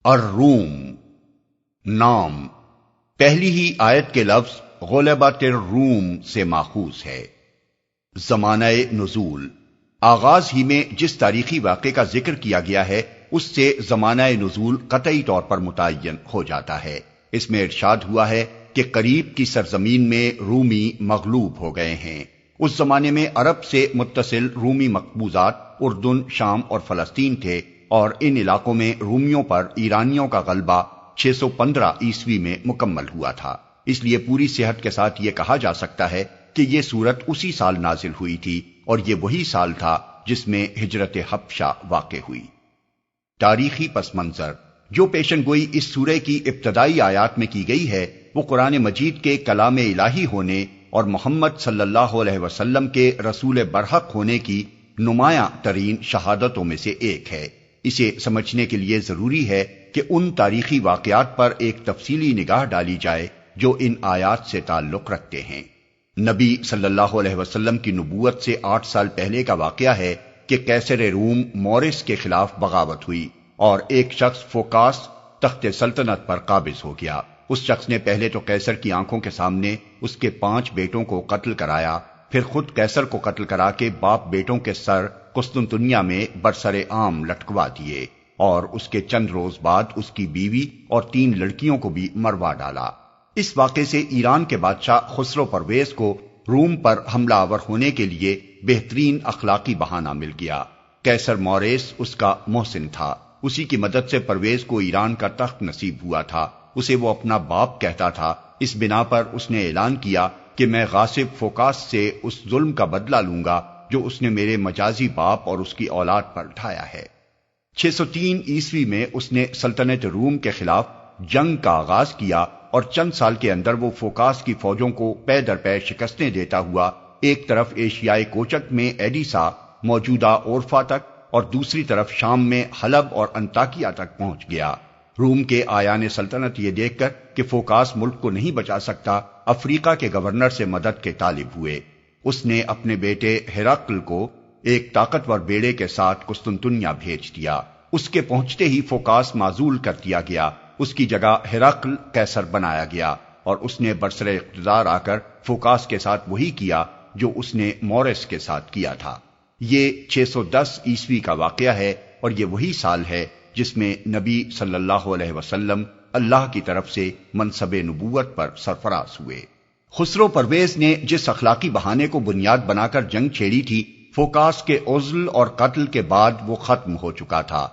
الروم نام پہلی ہی آیت کے لفظ غلبت الروم سے ماخوذ ہے۔ زمانہ نزول آغاز ہی میں جس تاریخی واقعے کا ذکر کیا گیا ہے اس سے زمانہ نزول قطعی طور پر متعین ہو جاتا ہے۔ اس میں ارشاد ہوا ہے کہ قریب کی سرزمین میں رومی مغلوب ہو گئے ہیں۔ اس زمانے میں عرب سے متصل رومی مقبوضات اردن، شام اور فلسطین تھے، اور ان علاقوں میں رومیوں پر ایرانیوں کا غلبہ 615 عیسوی میں مکمل ہوا تھا۔ اس لیے پوری صحت کے ساتھ یہ کہا جا سکتا ہے کہ یہ سورت اسی سال نازل ہوئی تھی، اور یہ وہی سال تھا جس میں ہجرت حبشہ واقع ہوئی۔ تاریخی پس منظر جو پیشن گوئی اس سورہ کی ابتدائی آیات میں کی گئی ہے وہ قرآن مجید کے کلام الہی ہونے اور محمد صلی اللہ علیہ وسلم کے رسول برحق ہونے کی نمایاں ترین شہادتوں میں سے ایک ہے۔ اسے سمجھنے کے لیے ضروری ہے کہ ان تاریخی واقعات پر ایک تفصیلی نگاہ ڈالی جائے جو ان آیات سے تعلق رکھتے ہیں۔ نبی صلی اللہ علیہ وسلم کی نبوت سے 8 سال پہلے کا واقعہ ہے کہ قیصر روم مورس کے خلاف بغاوت ہوئی اور ایک شخص فوکاس تخت سلطنت پر قابض ہو گیا۔ اس شخص نے پہلے تو قیصر کی آنکھوں کے سامنے اس کے 5 بیٹوں کو قتل کرایا، پھر خود قیصر کو قتل کرا کے باپ بیٹوں کے سر قسطنطنیہ میں برسر عام لٹکوا دیے، اور اس کے چند روز بعد اس کی بیوی اور 3 لڑکیوں کو بھی مروا ڈالا۔ اس واقعے سے ایران کے بادشاہ خسرو پرویز کو روم پر حملہ آور ہونے کے لیے بہترین اخلاقی بہانہ مل گیا۔ قیصر موریس اس کا محسن تھا، اسی کی مدد سے پرویز کو ایران کا تخت نصیب ہوا تھا۔ اسے وہ اپنا باپ کہتا تھا، اس بنا پر اس نے اعلان کیا کہ میں غاصب فوکاس سے اس ظلم کا بدلہ لوں گا جو اس نے میرے مجازی باپ اور اس کی اولاد پر ڈھایا ہے۔ 603 عیسوی میں اس نے سلطنت روم کے خلاف جنگ کا آغاز کیا، اور چند سال کے اندر وہ فوکاس کی فوجوں کو پے در پے شکستیں دیتا ہوا ایک طرف ایشیائے کوچک میں ایڈیسا موجودہ اورفا تک، اور دوسری طرف شام میں حلب اور انطاکیہ تک پہنچ گیا۔ روم کے آیان سلطنت یہ دیکھ کر کہ فوکاس ملک کو نہیں بچا سکتا، افریقہ کے گورنر سے مدد کے طالب ہوئے۔ اس نے اپنے بیٹے ہرقل کو ایک طاقتور بیڑے کے ساتھ قسطنطنیہ بھیج دیا۔ اس کے پہنچتے ہی فوکاس معزول کر دیا گیا، اس کی جگہ ہرقل قیصر بنایا گیا، اور اس نے برسر اقتدار آ کر فوکاس کے ساتھ وہی کیا جو اس نے مورس کے ساتھ کیا تھا۔ یہ 610 عیسوی کا واقعہ ہے، اور یہ وہی سال ہے جس میں نبی صلی اللہ علیہ وسلم اللہ کی طرف سے منصب نبوت پر سرفراز ہوئے۔ خسرو پرویز نے جس اخلاقی بہانے کو بنیاد بنا کر جنگ چھیڑی تھی، فوکاس کے عزل اور قتل کے بعد وہ ختم ہو چکا تھا۔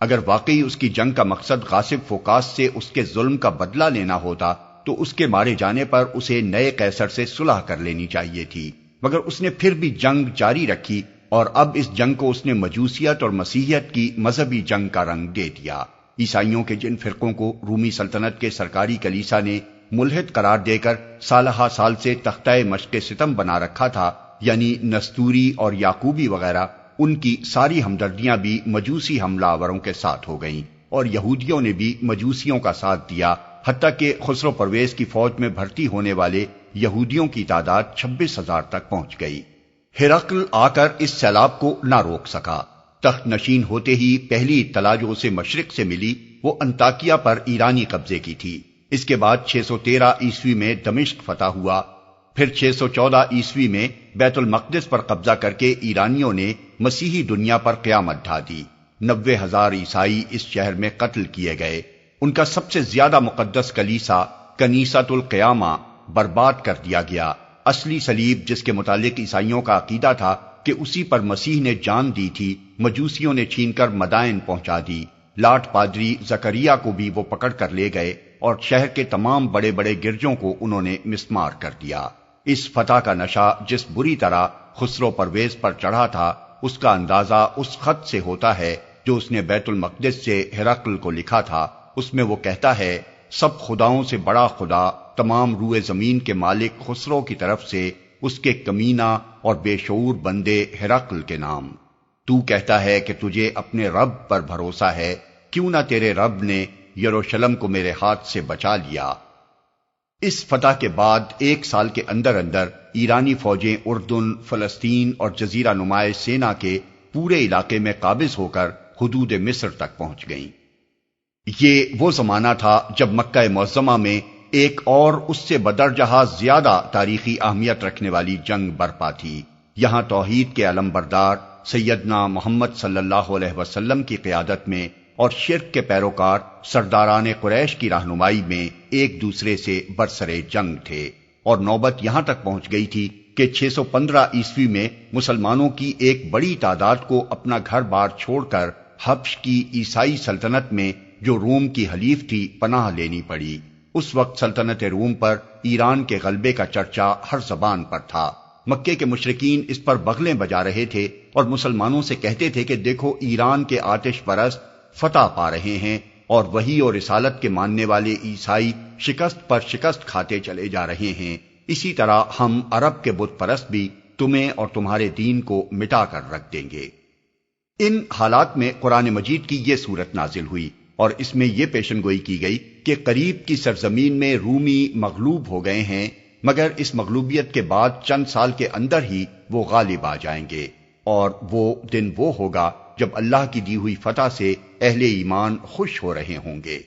اگر واقعی اس کی جنگ کا مقصد غاصب فوکاس سے اس کے ظلم کا بدلہ لینا ہوتا تو اس کے مارے جانے پر اسے نئے قیصر سے صلح کر لینی چاہیے تھی، مگر اس نے پھر بھی جنگ جاری رکھی، اور اب اس جنگ کو اس نے مجوسیت اور مسیحیت کی مذہبی جنگ کا رنگ دے دیا۔ عیسائیوں کے جن فرقوں کو رومی سلطنت کے سرکاری کلیسا نے ملحد قرار دے کر سالہ سال سے تختہ مشق ستم بنا رکھا تھا، یعنی نستوری اور یعقوبی وغیرہ، ان کی ساری ہمدردیاں بھی مجوسی حملہ آوروں کے ساتھ ہو گئیں، اور یہودیوں نے بھی مجوسیوں کا ساتھ دیا، حتیٰ کہ خسرو پرویز کی فوج میں بھرتی ہونے والے یہودیوں کی تعداد 26,000 تک پہنچ گئی۔ ہرقل آ کر اس سیلاب کو نہ روک سکا۔ تخت نشین ہوتے ہی پہلی اطلاع جو اسے مشرق سے ملی وہ انطاکیہ پر ایرانی قبضے کی تھی۔ اس کے بعد 613 عیسوی میں دمشق فتح ہوا، پھر 614 عیسوی میں بیت المقدس پر قبضہ کر کے ایرانیوں نے مسیحی دنیا پر قیامت ڈھا دی۔ 90,000 عیسائی اس شہر میں قتل کیے گئے۔ ان کا سب سے زیادہ مقدس کلیسا کنیسۃ القیامہ برباد کر دیا گیا۔ اصلی صلیب جس کے متعلق عیسائیوں کا عقیدہ تھا کہ اسی پر مسیح نے جان دی تھی، مجوسیوں نے چھین کر مدائن پہنچا دی۔ لاٹ پادری زکریا کو بھی وہ پکڑ کر لے گئے، اور شہر کے تمام بڑے بڑے گرجوں کو انہوں نے مسمار کر دیا۔ اس فتح کا نشہ جس بری طرح خسرو پرویز پر چڑھا تھا، اس کا اندازہ اس خط سے ہوتا ہے جو اس نے بیت المقدس سے ہرقل کو لکھا تھا۔ اس میں وہ کہتا ہے، سب خداؤں سے بڑا خدا، تمام روئے زمین کے مالک خسرو کی طرف سے، اس کے کمینہ اور بے شعور بندے ہرقل کے نام۔ تو کہتا ہے کہ تجھے اپنے رب پر بھروسہ ہے، کیوں نہ تیرے رب نے یروشلم کو میرے ہاتھ سے بچا لیا۔ اس فتح کے بعد 1 سال کے اندر اندر ایرانی فوجیں اردن، فلسطین اور جزیرہ نمائے سینا کے پورے علاقے میں قابض ہو کر حدود مصر تک پہنچ گئیں۔ یہ وہ زمانہ تھا جب مکہ معظمہ میں ایک اور اس سے بدرجہ زیادہ تاریخی اہمیت رکھنے والی جنگ برپا تھی۔ یہاں توحید کے علم بردار سیدنا محمد صلی اللہ علیہ وسلم کی قیادت میں اور شرک کے پیروکار سرداران قریش کی رہنمائی میں ایک دوسرے سے برسرے جنگ تھے، اور نوبت یہاں تک پہنچ گئی تھی کہ 615 عیسوی میں مسلمانوں کی ایک بڑی تعداد کو اپنا گھر بار چھوڑ کر حبش کی عیسائی سلطنت میں جو روم کی حلیف تھی پناہ لینی پڑی۔ اس وقت سلطنت روم پر ایران کے غلبے کا چرچا ہر زبان پر تھا۔ مکے کے مشرکین اس پر بغلیں بجا رہے تھے اور مسلمانوں سے کہتے تھے کہ دیکھو ایران کے آتش پرست فتح پا رہے ہیں، اور وحی اور رسالت کے ماننے والے عیسائی شکست پر شکست کھاتے چلے جا رہے ہیں۔ اسی طرح ہم عرب کے بت پرست بھی تمہیں اور تمہارے دین کو مٹا کر رکھ دیں گے۔ ان حالات میں قرآن مجید کی یہ صورت نازل ہوئی، اور اس میں یہ پیشن گوئی کی گئی کہ قریب کی سرزمین میں رومی مغلوب ہو گئے ہیں، مگر اس مغلوبیت کے بعد چند سال کے اندر ہی وہ غالب آ جائیں گے، اور وہ دن وہ ہوگا جب اللہ کی دی ہوئی فتح سے اہل ایمان خوش ہو رہے ہوں گے۔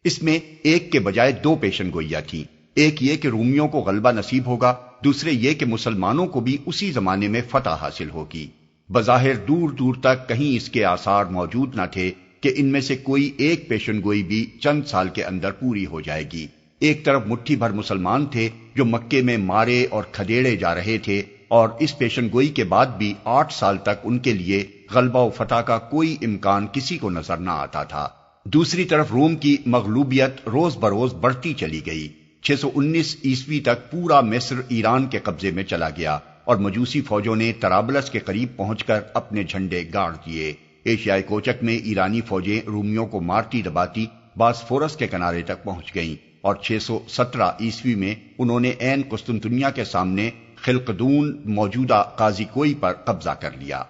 اس میں ایک کے بجائے دو پیشن گوئیاں تھیں، ایک یہ کہ رومیوں کو غلبہ نصیب ہوگا، دوسرے یہ کہ مسلمانوں کو بھی اسی زمانے میں فتح حاصل ہوگی۔ بظاہر دور دور تک کہیں اس کے آثار موجود نہ تھے کہ ان میں سے کوئی ایک پیشن گوئی بھی چند سال کے اندر پوری ہو جائے گی۔ ایک طرف مٹھی بھر مسلمان تھے جو مکے میں مارے اور کھدیڑے جا رہے تھے، اور اس پیشن گوئی کے بعد بھی 8 سال تک ان کے لیے غلبہ و فتح کا کوئی امکان کسی کو نظر نہ آتا تھا۔ دوسری طرف روم کی مغلوبیت روز بروز بڑھتی چلی گئی۔ 619 عیسوی تک پورا مصر ایران کے قبضے میں چلا گیا، اور مجوسی فوجوں نے طرابلس کے قریب پہنچ کر اپنے جھنڈے گاڑ دیے۔ ایشیائے کوچک میں ایرانی فوجیں رومیوں کو مارتی دباتی باسفورس کے کنارے تک پہنچ گئیں، اور 617 عیسوی میں انہوں نے عین قسطنطنیہ کے سامنے خلقدون موجودہ قاضی کوئی پر قبضہ کر لیا۔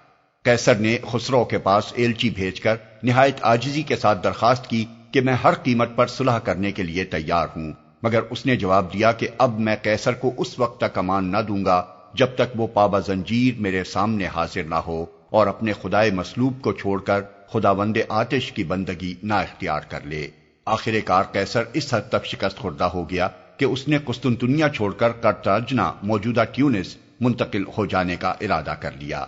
قیصر نے خسرو کے پاس ایلچی بھیج کر نہایت عاجزی کے ساتھ درخواست کی کہ میں ہر قیمت پر صلح کرنے کے لیے تیار ہوں، مگر اس نے جواب دیا کہ اب میں قیصر کو اس وقت تک امان نہ دوں گا جب تک وہ پابہ زنجیر میرے سامنے حاضر نہ ہو اور اپنے خدائے مصلوب کو چھوڑ کر خداوند آتش کی بندگی نہ اختیار کر لے۔ آخر کار قیصر اس حد تک شکست خوردہ ہو گیا کہ اس نے قسطنطنیہ چھوڑ کر قرطاجنہ موجودہ ٹیونس منتقل ہو جانے کا ارادہ کر لیا۔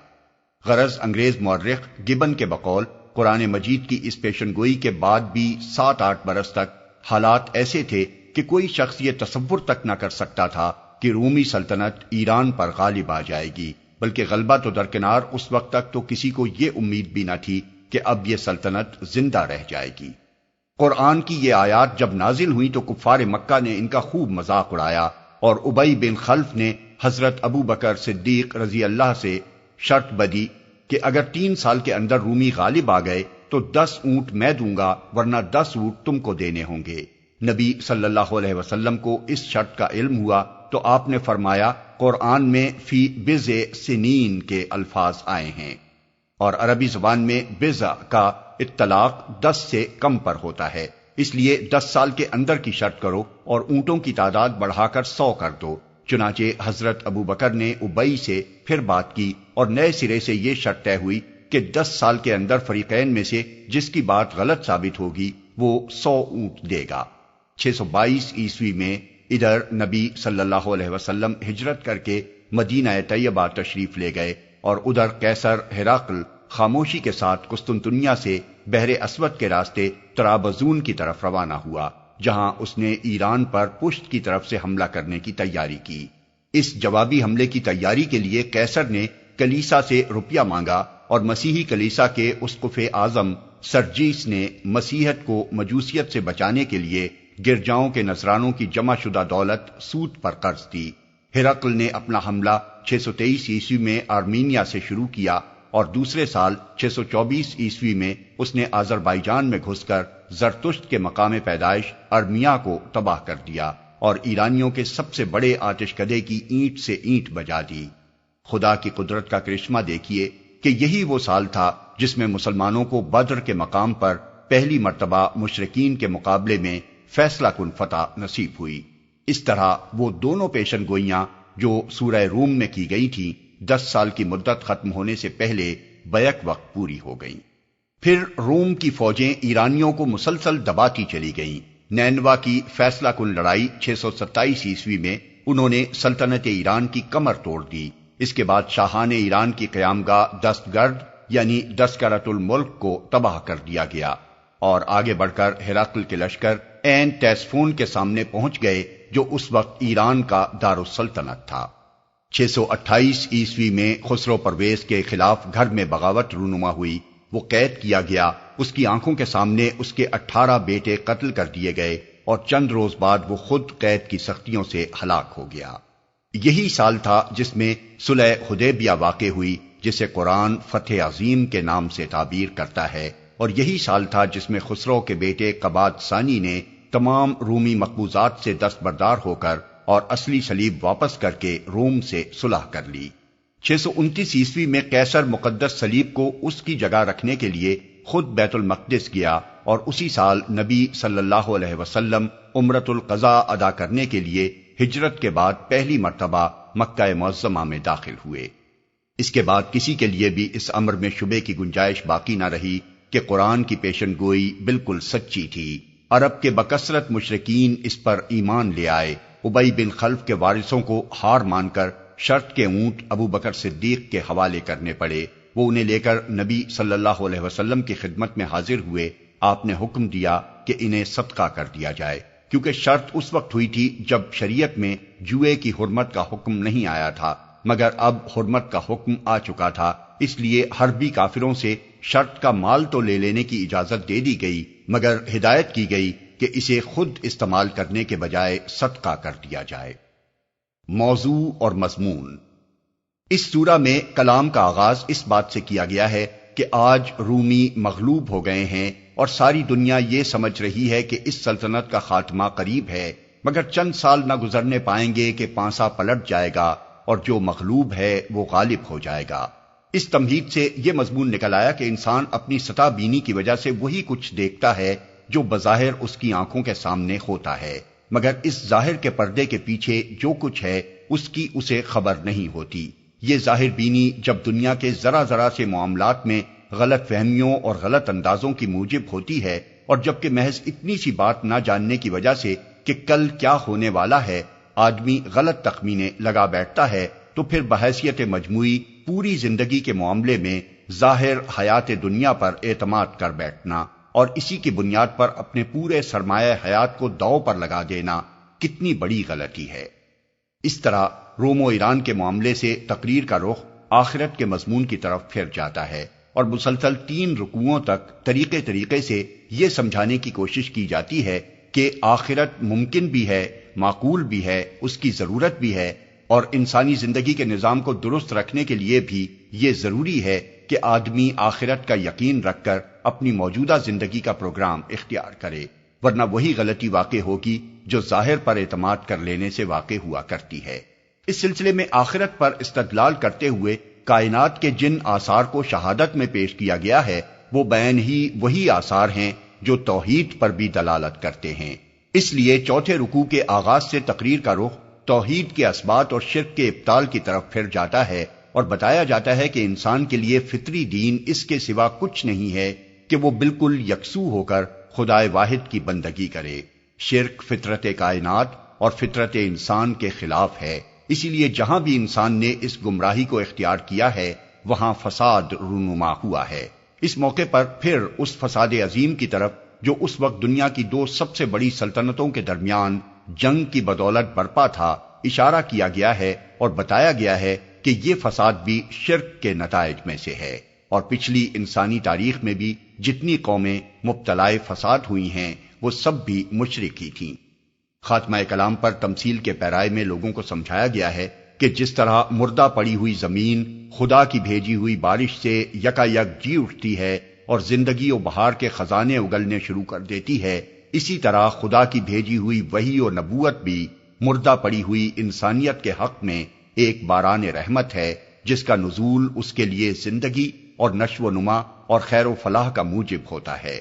غرض انگریز مورخ گبن کے بقول قرآن مجید کی اس پیشن گوئی کے بعد بھی 7-8 برس تک حالات ایسے تھے کہ کوئی شخص یہ تصور تک نہ کر سکتا تھا کہ رومی سلطنت ایران پر غالب آ جائے گی، بلکہ غلبہ تو درکنار اس وقت تک تو کسی کو یہ امید بھی نہ تھی کہ اب یہ سلطنت زندہ رہ جائے گی۔ قرآن کی یہ آیات جب نازل ہوئی تو کفار مکہ نے ان کا خوب مذاق اڑایا، اور ابی بن خلف نے حضرت ابو بکر صدیق رضی اللہ سے شرط بدی کہ اگر 3 سال کے اندر رومی غالب آ گئے تو 10 اونٹ میں دوں گا، ورنہ 10 اونٹ تم کو دینے ہوں گے۔ نبی صلی اللہ علیہ وسلم کو اس شرط کا علم ہوا تو آپ نے فرمایا قرآن میں فی بضع سنین کے الفاظ آئے ہیں، اور عربی زبان میں بضع کا اطلاق 10 سے کم پر ہوتا ہے، اس لیے 10 سال کے اندر کی شرط کرو اور اونٹوں کی تعداد بڑھا کر 100 کر دو۔ چنانچہ حضرت ابو بکر نے ابی سے پھر بات کی اور نئے سرے سے یہ شرط طے ہوئی کہ 10 سال کے اندر فریقین میں سے جس کی بات غلط ثابت ہوگی وہ 100 اونٹ دے گا۔ 622 عیسوی میں ادھر نبی صلی اللہ علیہ وسلم ہجرت کر کے مدینہ طیبہ تشریف لے گئے، اور ادھر قیصر ہرقل خاموشی کے ساتھ قسطنطنیہ سے بحر اسود کے راستے طرابزون کی طرف روانہ ہوا، جہاں اس نے ایران پر پشت کی طرف سے حملہ کرنے کی تیاری کی۔ اس جوابی حملے کی تیاری کے لیے قیصر نے کلیسا سے روپیہ مانگا، اور مسیحی کلیسا کے اسقف اعظم سرجیس نے مسیحیت کو مجوسیت سے بچانے کے لیے گرجاؤں کے نذرانوں کی جمع شدہ دولت سود پر قرض دی۔ ہرقل نے اپنا حملہ 623 عیسوی میں آرمینیا سے شروع کیا، اور دوسرے سال 624 عیسوی میں اس نے آذربائیجان میں گھس کر زرتشت کے مقام پیدائش ارمیا کو تباہ کر دیا، اور ایرانیوں کے سب سے بڑے آتش کدے کی اینٹ سے اینٹ بجا دی۔ خدا کی قدرت کا کرشمہ دیکھیے کہ یہی وہ سال تھا جس میں مسلمانوں کو بدر کے مقام پر پہلی مرتبہ مشرکین کے مقابلے میں فیصلہ کن فتح نصیب ہوئی۔ اس طرح وہ دونوں پیشن گوئیاں جو سورہ روم میں کی گئی تھیں 10 سال کی مدت ختم ہونے سے پہلے بیک وقت پوری ہو گئیں۔ پھر روم کی فوجیں ایرانیوں کو مسلسل دباتی چلی گئیں۔ نینوا کی فیصلہ کن لڑائی 627 عیسوی میں انہوں نے سلطنت ایران کی کمر توڑ دی۔ اس کے بعد شاہان ایران کی قیامگاہ دستگرد یعنی دسکرت الملک کو تباہ کر دیا گیا، اور آگے بڑھ کر ہرقل کے لشکر عین ٹیسفون کے سامنے پہنچ گئے جو اس وقت ایران کا دارالسلطنت تھا۔ 628 عیسوی میں خسرو پرویز کے خلاف گھر میں بغاوت رونما ہوئی، وہ قید کیا گیا، اس کی آنکھوں کے سامنے اس کے 18 بیٹے قتل کر دیے گئے، اور چند روز بعد وہ خود قید کی سختیوں سے ہلاک ہو گیا۔ یہی سال تھا جس میں صلح حدیبیہ واقع ہوئی، جسے قرآن فتح عظیم کے نام سے تعبیر کرتا ہے، اور یہی سال تھا جس میں خسرو کے بیٹے قباد ثانی نے تمام رومی مقبوضات سے دستبردار ہو کر اور اصلی صلیب واپس کر کے روم سے صلح کر لی۔ 629 عیسوی میں قیصر مقدس صلیب کو اس کی جگہ رکھنے کے لیے خود بیت المقدس گیا، اور اسی سال نبی صلی اللہ علیہ وسلم عمرۃ القضاء ادا کرنے کے لیے ہجرت کے بعد پہلی مرتبہ مکہ معظمہ میں داخل ہوئے۔ اس کے بعد کسی کے لیے بھی اس امر میں شبے کی گنجائش باقی نہ رہی کہ قرآن کی پیشن گوئی بالکل سچی تھی۔ عرب کے بکثرت مشرکین اس پر ایمان لے آئے۔ ابی بن خلف کے وارثوں کو ہار مان کر شرط کے اونٹ ابو بکر صدیق کے حوالے کرنے پڑے۔ وہ انہیں لے کر نبی صلی اللہ علیہ وسلم کی خدمت میں حاضر ہوئے۔ آپ نے حکم دیا کہ انہیں صدقہ کر دیا جائے، کیونکہ شرط اس وقت ہوئی تھی جب شریعت میں جوئے کی حرمت کا حکم نہیں آیا تھا، مگر اب حرمت کا حکم آ چکا تھا، اس لیے حربی کافروں سے شرط کا مال تو لے لینے کی اجازت دے دی گئی، مگر ہدایت کی گئی کہ اسے خود استعمال کرنے کے بجائے صدقہ کر دیا جائے۔ موضوع اور مضمون۔ اس سورہ میں کلام کا آغاز اس بات سے کیا گیا ہے کہ آج رومی مغلوب ہو گئے ہیں اور ساری دنیا یہ سمجھ رہی ہے کہ اس سلطنت کا خاتمہ قریب ہے، مگر چند سال نہ گزرنے پائیں گے کہ پانسا پلٹ جائے گا اور جو مغلوب ہے وہ غالب ہو جائے گا۔ اس تمہید سے یہ مضمون نکل آیا کہ انسان اپنی سطح بینی کی وجہ سے وہی کچھ دیکھتا ہے جو بظاہر اس کی آنکھوں کے سامنے ہوتا ہے، مگر اس ظاہر کے پردے کے پیچھے جو کچھ ہے اس کی اسے خبر نہیں ہوتی۔ یہ ظاہر بینی جب دنیا کے ذرا ذرا سے معاملات میں غلط فہمیوں اور غلط اندازوں کی موجب ہوتی ہے، اور جبکہ محض اتنی سی بات نہ جاننے کی وجہ سے کہ کل کیا ہونے والا ہے آدمی غلط تخمینے لگا بیٹھتا ہے، تو پھر بحیثیت مجموعی پوری زندگی کے معاملے میں ظاہر حیات دنیا پر اعتماد کر بیٹھنا اور اسی کی بنیاد پر اپنے پورے سرمایہ حیات کو داؤ پر لگا دینا کتنی بڑی غلطی ہے۔ اس طرح روم و ایران کے معاملے سے تقریر کا رخ آخرت کے مضمون کی طرف پھر جاتا ہے، اور مسلسل 3 رکوعوں تک طریقے سے یہ سمجھانے کی کوشش کی جاتی ہے کہ آخرت ممکن بھی ہے، معقول بھی ہے، اس کی ضرورت بھی ہے، اور انسانی زندگی کے نظام کو درست رکھنے کے لیے بھی یہ ضروری ہے کہ آدمی آخرت کا یقین رکھ کر اپنی موجودہ زندگی کا پروگرام اختیار کرے، ورنہ وہی غلطی واقع ہوگی جو ظاہر پر اعتماد کر لینے سے واقع ہوا کرتی ہے۔ اس سلسلے میں آخرت پر استدلال کرتے ہوئے کائنات کے جن آثار کو شہادت میں پیش کیا گیا ہے وہ بین ہی وہی آثار ہیں جو توحید پر بھی دلالت کرتے ہیں۔ اس لیے چوتھے رکوع کے آغاز سے تقریر کا رخ توحید کے اثبات اور شرک کے ابطال کی طرف پھر جاتا ہے، اور بتایا جاتا ہے کہ انسان کے لیے فطری دین اس کے سوا کچھ نہیں ہے کہ وہ بالکل یکسو ہو کر خدائے واحد کی بندگی کرے۔ شرک فطرت کائنات اور فطرت انسان کے خلاف ہے، اسی لیے جہاں بھی انسان نے اس گمراہی کو اختیار کیا ہے وہاں فساد رونما ہوا ہے۔ اس موقع پر پھر اس فساد عظیم کی طرف جو اس وقت دنیا کی 2 سب سے بڑی سلطنتوں کے درمیان جنگ کی بدولت برپا تھا اشارہ کیا گیا ہے، اور بتایا گیا ہے کہ یہ فساد بھی شرک کے نتائج میں سے ہے، اور پچھلی انسانی تاریخ میں بھی جتنی قومیں مبتلا فساد ہوئی ہیں وہ سب بھی مشرک ہی تھیں۔ خاتمہ کلام پر تمثیل کے پیرائے میں لوگوں کو سمجھایا گیا ہے کہ جس طرح مردہ پڑی ہوئی زمین خدا کی بھیجی ہوئی بارش سے یکا یک جی اٹھتی ہے اور زندگی و بہار کے خزانے اگلنے شروع کر دیتی ہے، اسی طرح خدا کی بھیجی ہوئی وحی و نبوت بھی مردہ پڑی ہوئی انسانیت کے حق میں ایک باران رحمت ہے، جس کا نزول اس کے لیے زندگی اور نشو و نما اور خیر و فلاح کا موجب ہوتا ہے۔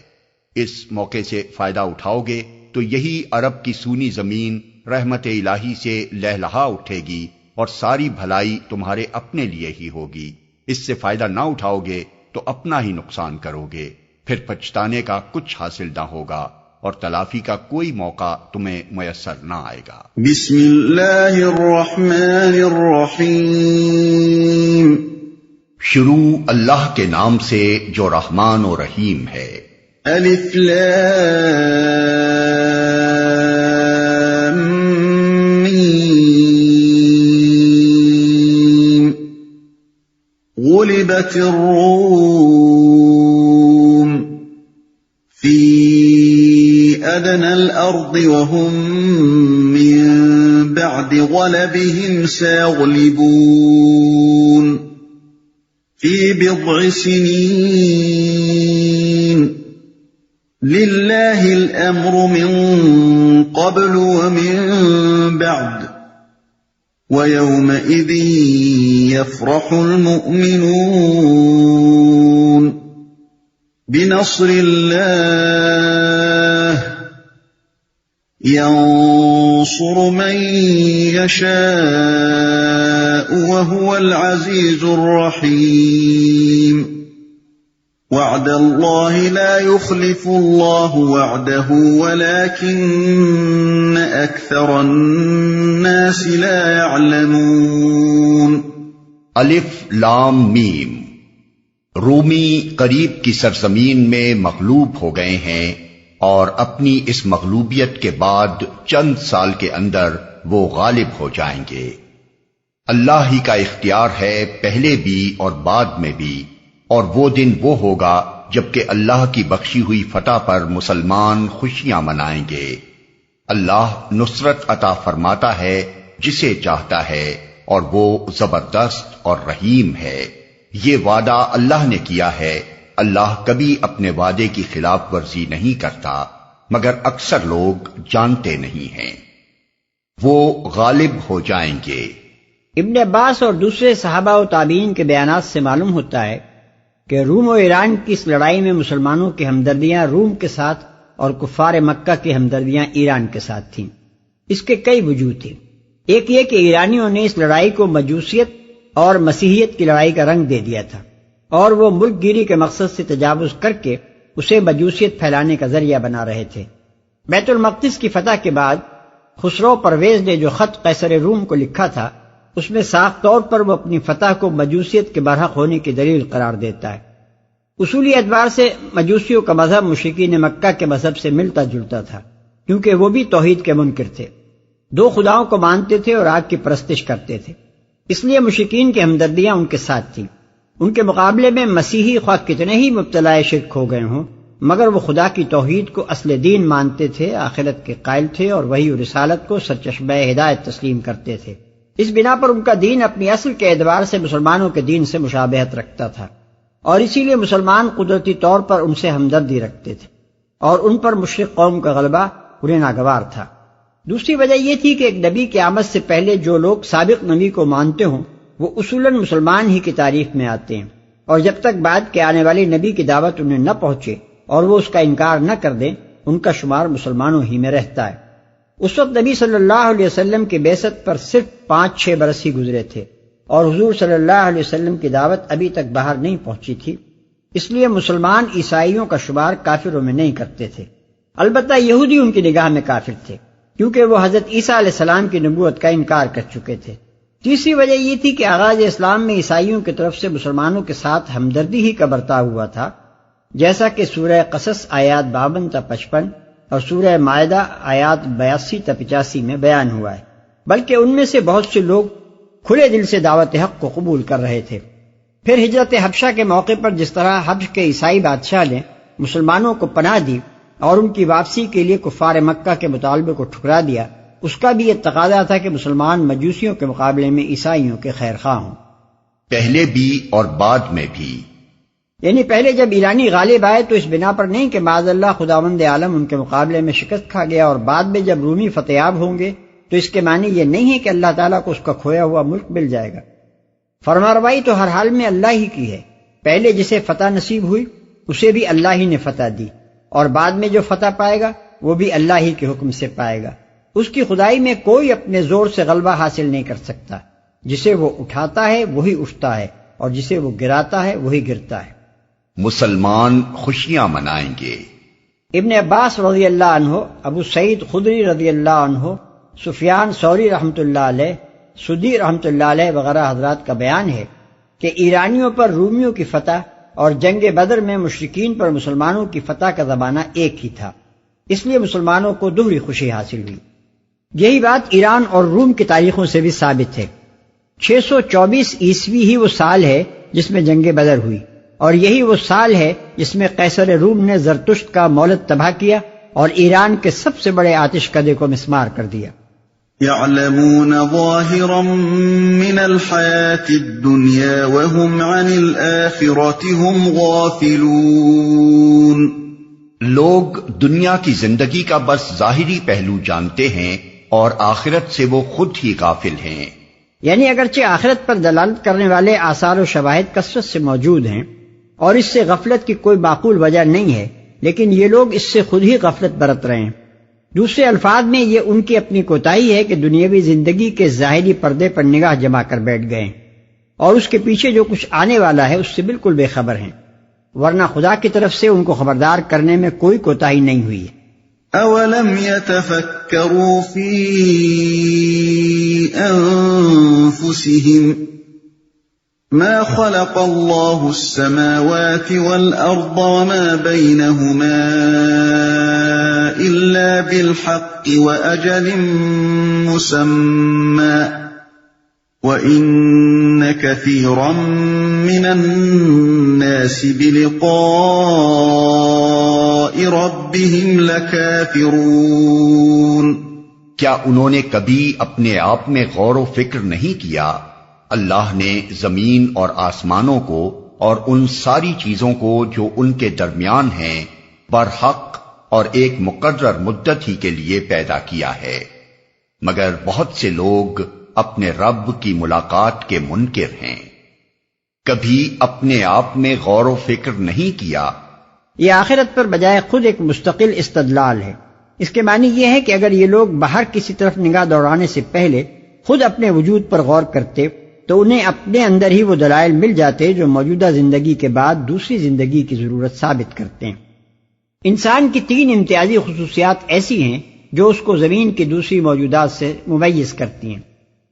اس موقع سے فائدہ اٹھاؤ گے تو یہی عرب کی سونی زمین رحمت الہی سے لہلہا اٹھے گی اور ساری بھلائی تمہارے اپنے لیے ہی ہوگی۔ اس سے فائدہ نہ اٹھاؤ گے تو اپنا ہی نقصان کرو گے۔ پھر پچھتانے کا کچھ حاصل نہ ہوگا اور تلافی کا کوئی موقع تمہیں میسر نہ آئے گا۔ بسم اللہ الرحمن الرحیم، شروع اللہ کے نام سے جو رحمان و رحیم ہے۔ الف لام میم، غلبت الروم فی ادنى الارض وهم من بعد غلبهم سيغلبون في بضع سنين لله الامر من قبل ومن بعد ويومئذ يفرح المؤمنون بنصر الله ينصر من يشاء وهو العزيز الرحيم وعد الله لا يخلف الله وعده ولكن أكثر الناس لا يعلمون۔ الف لام میم، رومی قریب کی سرزمین میں مغلوب ہو گئے ہیں اور اپنی اس مغلوبیت کے بعد چند سال کے اندر وہ غالب ہو جائیں گے۔ اللہ ہی کا اختیار ہے پہلے بھی اور بعد میں بھی، اور وہ دن وہ ہوگا جبکہ اللہ کی بخشی ہوئی فتح پر مسلمان خوشیاں منائیں گے۔ اللہ نصرت عطا فرماتا ہے جسے چاہتا ہے اور وہ زبردست اور رحیم ہے۔ یہ وعدہ اللہ نے کیا ہے، اللہ کبھی اپنے وعدے کی خلاف ورزی نہیں کرتا، مگر اکثر لوگ جانتے نہیں ہیں۔ وہ غالب ہو جائیں گے۔ ابن عباس اور دوسرے صحابہ و تابعین کے بیانات سے معلوم ہوتا ہے کہ روم و ایران کی اس لڑائی میں مسلمانوں کی ہمدردیاں روم کے ساتھ اور کفار مکہ کی ہمدردیاں ایران کے ساتھ تھیں۔ اس کے کئی وجوہ تھے۔ ایک یہ کہ ایرانیوں نے اس لڑائی کو مجوسیت اور مسیحیت کی لڑائی کا رنگ دے دیا تھا، اور وہ ملک گیری کے مقصد سے تجاوز کر کے اسے مجوسیت پھیلانے کا ذریعہ بنا رہے تھے۔ بیت المقدس کی فتح کے بعد خسرو پرویز نے جو خط قیصر روم کو لکھا تھا، اس میں صاف طور پر وہ اپنی فتح کو مجوسیت کے برحق ہونے کی دلیل قرار دیتا ہے۔ اصولی اعتبار سے مجوسیوں کا مذہب مشرکین مکہ کے مذہب سے ملتا جلتا تھا، کیونکہ وہ بھی توحید کے منکر تھے، دو خداؤں کو مانتے تھے اور آگ کی پرستش کرتے تھے۔ اس لیے مشرکین کی ہمدردیاں ان کے ساتھ تھیں۔ ان کے مقابلے میں مسیحی خواہ کتنے ہی مبتلا شرک ہو گئے ہوں، مگر وہ خدا کی توحید کو اصل دین مانتے تھے، آخرت کے قائل تھے اور وحی و رسالت کو سرچشمہ ہدایت تسلیم کرتے تھے۔ اس بنا پر ان کا دین اپنی اصل کے اعتبار سے مسلمانوں کے دین سے مشابہت رکھتا تھا، اور اسی لیے مسلمان قدرتی طور پر ان سے ہمدردی رکھتے تھے، اور ان پر مشرک قوم کا غلبہ انہیں ناگوار تھا۔ دوسری وجہ یہ تھی کہ ایک نبی کی آمد سے پہلے جو لوگ سابق نبی کو مانتے ہوں وہ اصولاً مسلمان ہی کی تاریخ میں آتے ہیں، اور جب تک بعد کے آنے والی نبی کی دعوت انہیں نہ پہنچے اور وہ اس کا انکار نہ کر دیں، ان کا شمار مسلمانوں ہی میں رہتا ہے۔ اس وقت نبی صلی اللہ علیہ وسلم کی بعثت پر صرف 5-6 برس ہی گزرے تھے، اور حضور صلی اللہ علیہ وسلم کی دعوت ابھی تک باہر نہیں پہنچی تھی، اس لیے مسلمان عیسائیوں کا شمار کافروں میں نہیں کرتے تھے۔ البتہ یہودی ان کی نگاہ میں کافر تھے، کیونکہ وہ حضرت عیسیٰ علیہ السلام کی نبوت کا انکار کر چکے تھے۔ تیسری وجہ یہ تھی کہ آغاز اسلام میں عیسائیوں کی طرف سے مسلمانوں کے ساتھ ہمدردی ہی کا برتاؤ ہوا تھا، جیسا کہ سورہ قصص آیات 52 تا 55 اور سورہ مائدہ آیات 82 تا 85 میں بیان ہوا ہے، بلکہ ان میں سے بہت سے لوگ کھلے دل سے دعوت حق کو قبول کر رہے تھے۔ پھر ہجرت حبشہ کے موقع پر جس طرح حبش کے عیسائی بادشاہ نے مسلمانوں کو پناہ دی اور ان کی واپسی کے لیے کفار مکہ کے مطالبے کو ٹھکرا دیا، اس کا بھی یہ تقاضا تھا کہ مسلمان مجوسیوں کے مقابلے میں عیسائیوں کے خیر خواہ ہوں، پہلے بھی اور بعد میں بھی۔ یعنی پہلے جب ایرانی غالب آئے تو اس بنا پر نہیں کہ معاذ اللہ خداوند عالم ان کے مقابلے میں شکست کھا گیا، اور بعد میں جب رومی فتحیاب ہوں گے تو اس کے معنی یہ نہیں ہے کہ اللہ تعالیٰ کو اس کا کھویا ہوا ملک مل جائے گا۔ فرمانروائی تو ہر حال میں اللہ ہی کی ہے، پہلے جسے فتح نصیب ہوئی اسے بھی اللہ ہی نے فتح دی، اور بعد میں جو فتح پائے گا وہ بھی اللہ ہی کے حکم سے پائے گا۔ اس کی خدائی میں کوئی اپنے زور سے غلبہ حاصل نہیں کر سکتا، جسے وہ اٹھاتا ہے وہی اٹھتا ہے، اور جسے وہ گراتا ہے وہی گرتا ہے۔ مسلمان خوشیاں منائیں گے۔ ابن عباس رضی اللہ عنہ، ابو سعید خدری رضی اللہ عنہ، سفیان ثوری رحمۃ اللہ علیہ، سدی رحمۃ اللہ علیہ وغیرہ حضرات کا بیان ہے کہ ایرانیوں پر رومیوں کی فتح اور جنگ بدر میں مشرکین پر مسلمانوں کی فتح کا زمانہ ایک ہی تھا، اس لیے مسلمانوں کو دوہری خوشی حاصل ہوئی۔ یہی بات ایران اور روم کی تاریخوں سے بھی ثابت ہے۔ 624 عیسوی ہی وہ سال ہے جس میں جنگ بدر ہوئی، اور یہی وہ سال ہے جس میں قیصر روم نے زرتشت کا مولد تباہ کیا اور ایران کے سب سے بڑے آتش کدے کو مسمار کر دیا۔ يعلمون ظاهرا من الحياة الدنيا وهم عن الآخرة هم غافلون۔ لوگ دنیا کی زندگی کا بس ظاہری پہلو جانتے ہیں اور آخرت سے وہ خود ہی غافل ہیں۔ یعنی اگرچہ آخرت پر دلالت کرنے والے آثار و شواہد کثرت سے موجود ہیں اور اس سے غفلت کی کوئی معقول وجہ نہیں ہے، لیکن یہ لوگ اس سے خود ہی غفلت برت رہے ہیں۔ دوسرے الفاظ میں یہ ان کی اپنی کوتاہی ہے کہ دنیاوی زندگی کے ظاہری پردے پر نگاہ جما کر بیٹھ گئے ہیں اور اس کے پیچھے جو کچھ آنے والا ہے اس سے بالکل بے خبر ہیں، ورنہ خدا کی طرف سے ان کو خبردار کرنے میں کوئی کوتاہی نہیں ہوئی ہے۔ اولم يتفکروا فی انفسهم ما خلق الله السماوات والارض وما بينهما الا بالحق واجل مسمى وان كثيرا من الناس بلقاء ربهم لكافرون۔ کیا انہوں نے کبھی اپنے آپ میں غور و فکر نہیں کیا؟ اللہ نے زمین اور آسمانوں کو اور ان ساری چیزوں کو جو ان کے درمیان ہیں برحق اور ایک مقرر مدت ہی کے لیے پیدا کیا ہے، مگر بہت سے لوگ اپنے رب کی ملاقات کے منکر ہیں۔ کبھی اپنے آپ میں غور و فکر نہیں کیا؟ یہ آخرت پر بجائے خود ایک مستقل استدلال ہے۔ اس کے معنی یہ ہے کہ اگر یہ لوگ باہر کسی طرف نگاہ دوڑانے سے پہلے خود اپنے وجود پر غور کرتے تو انہیں اپنے اندر ہی وہ دلائل مل جاتے جو موجودہ زندگی کے بعد دوسری زندگی کی ضرورت ثابت کرتے ہیں۔ انسان کی 3 امتیازی خصوصیات ایسی ہیں جو اس کو زمین کی دوسری موجودات سے ممیز کرتی ہیں۔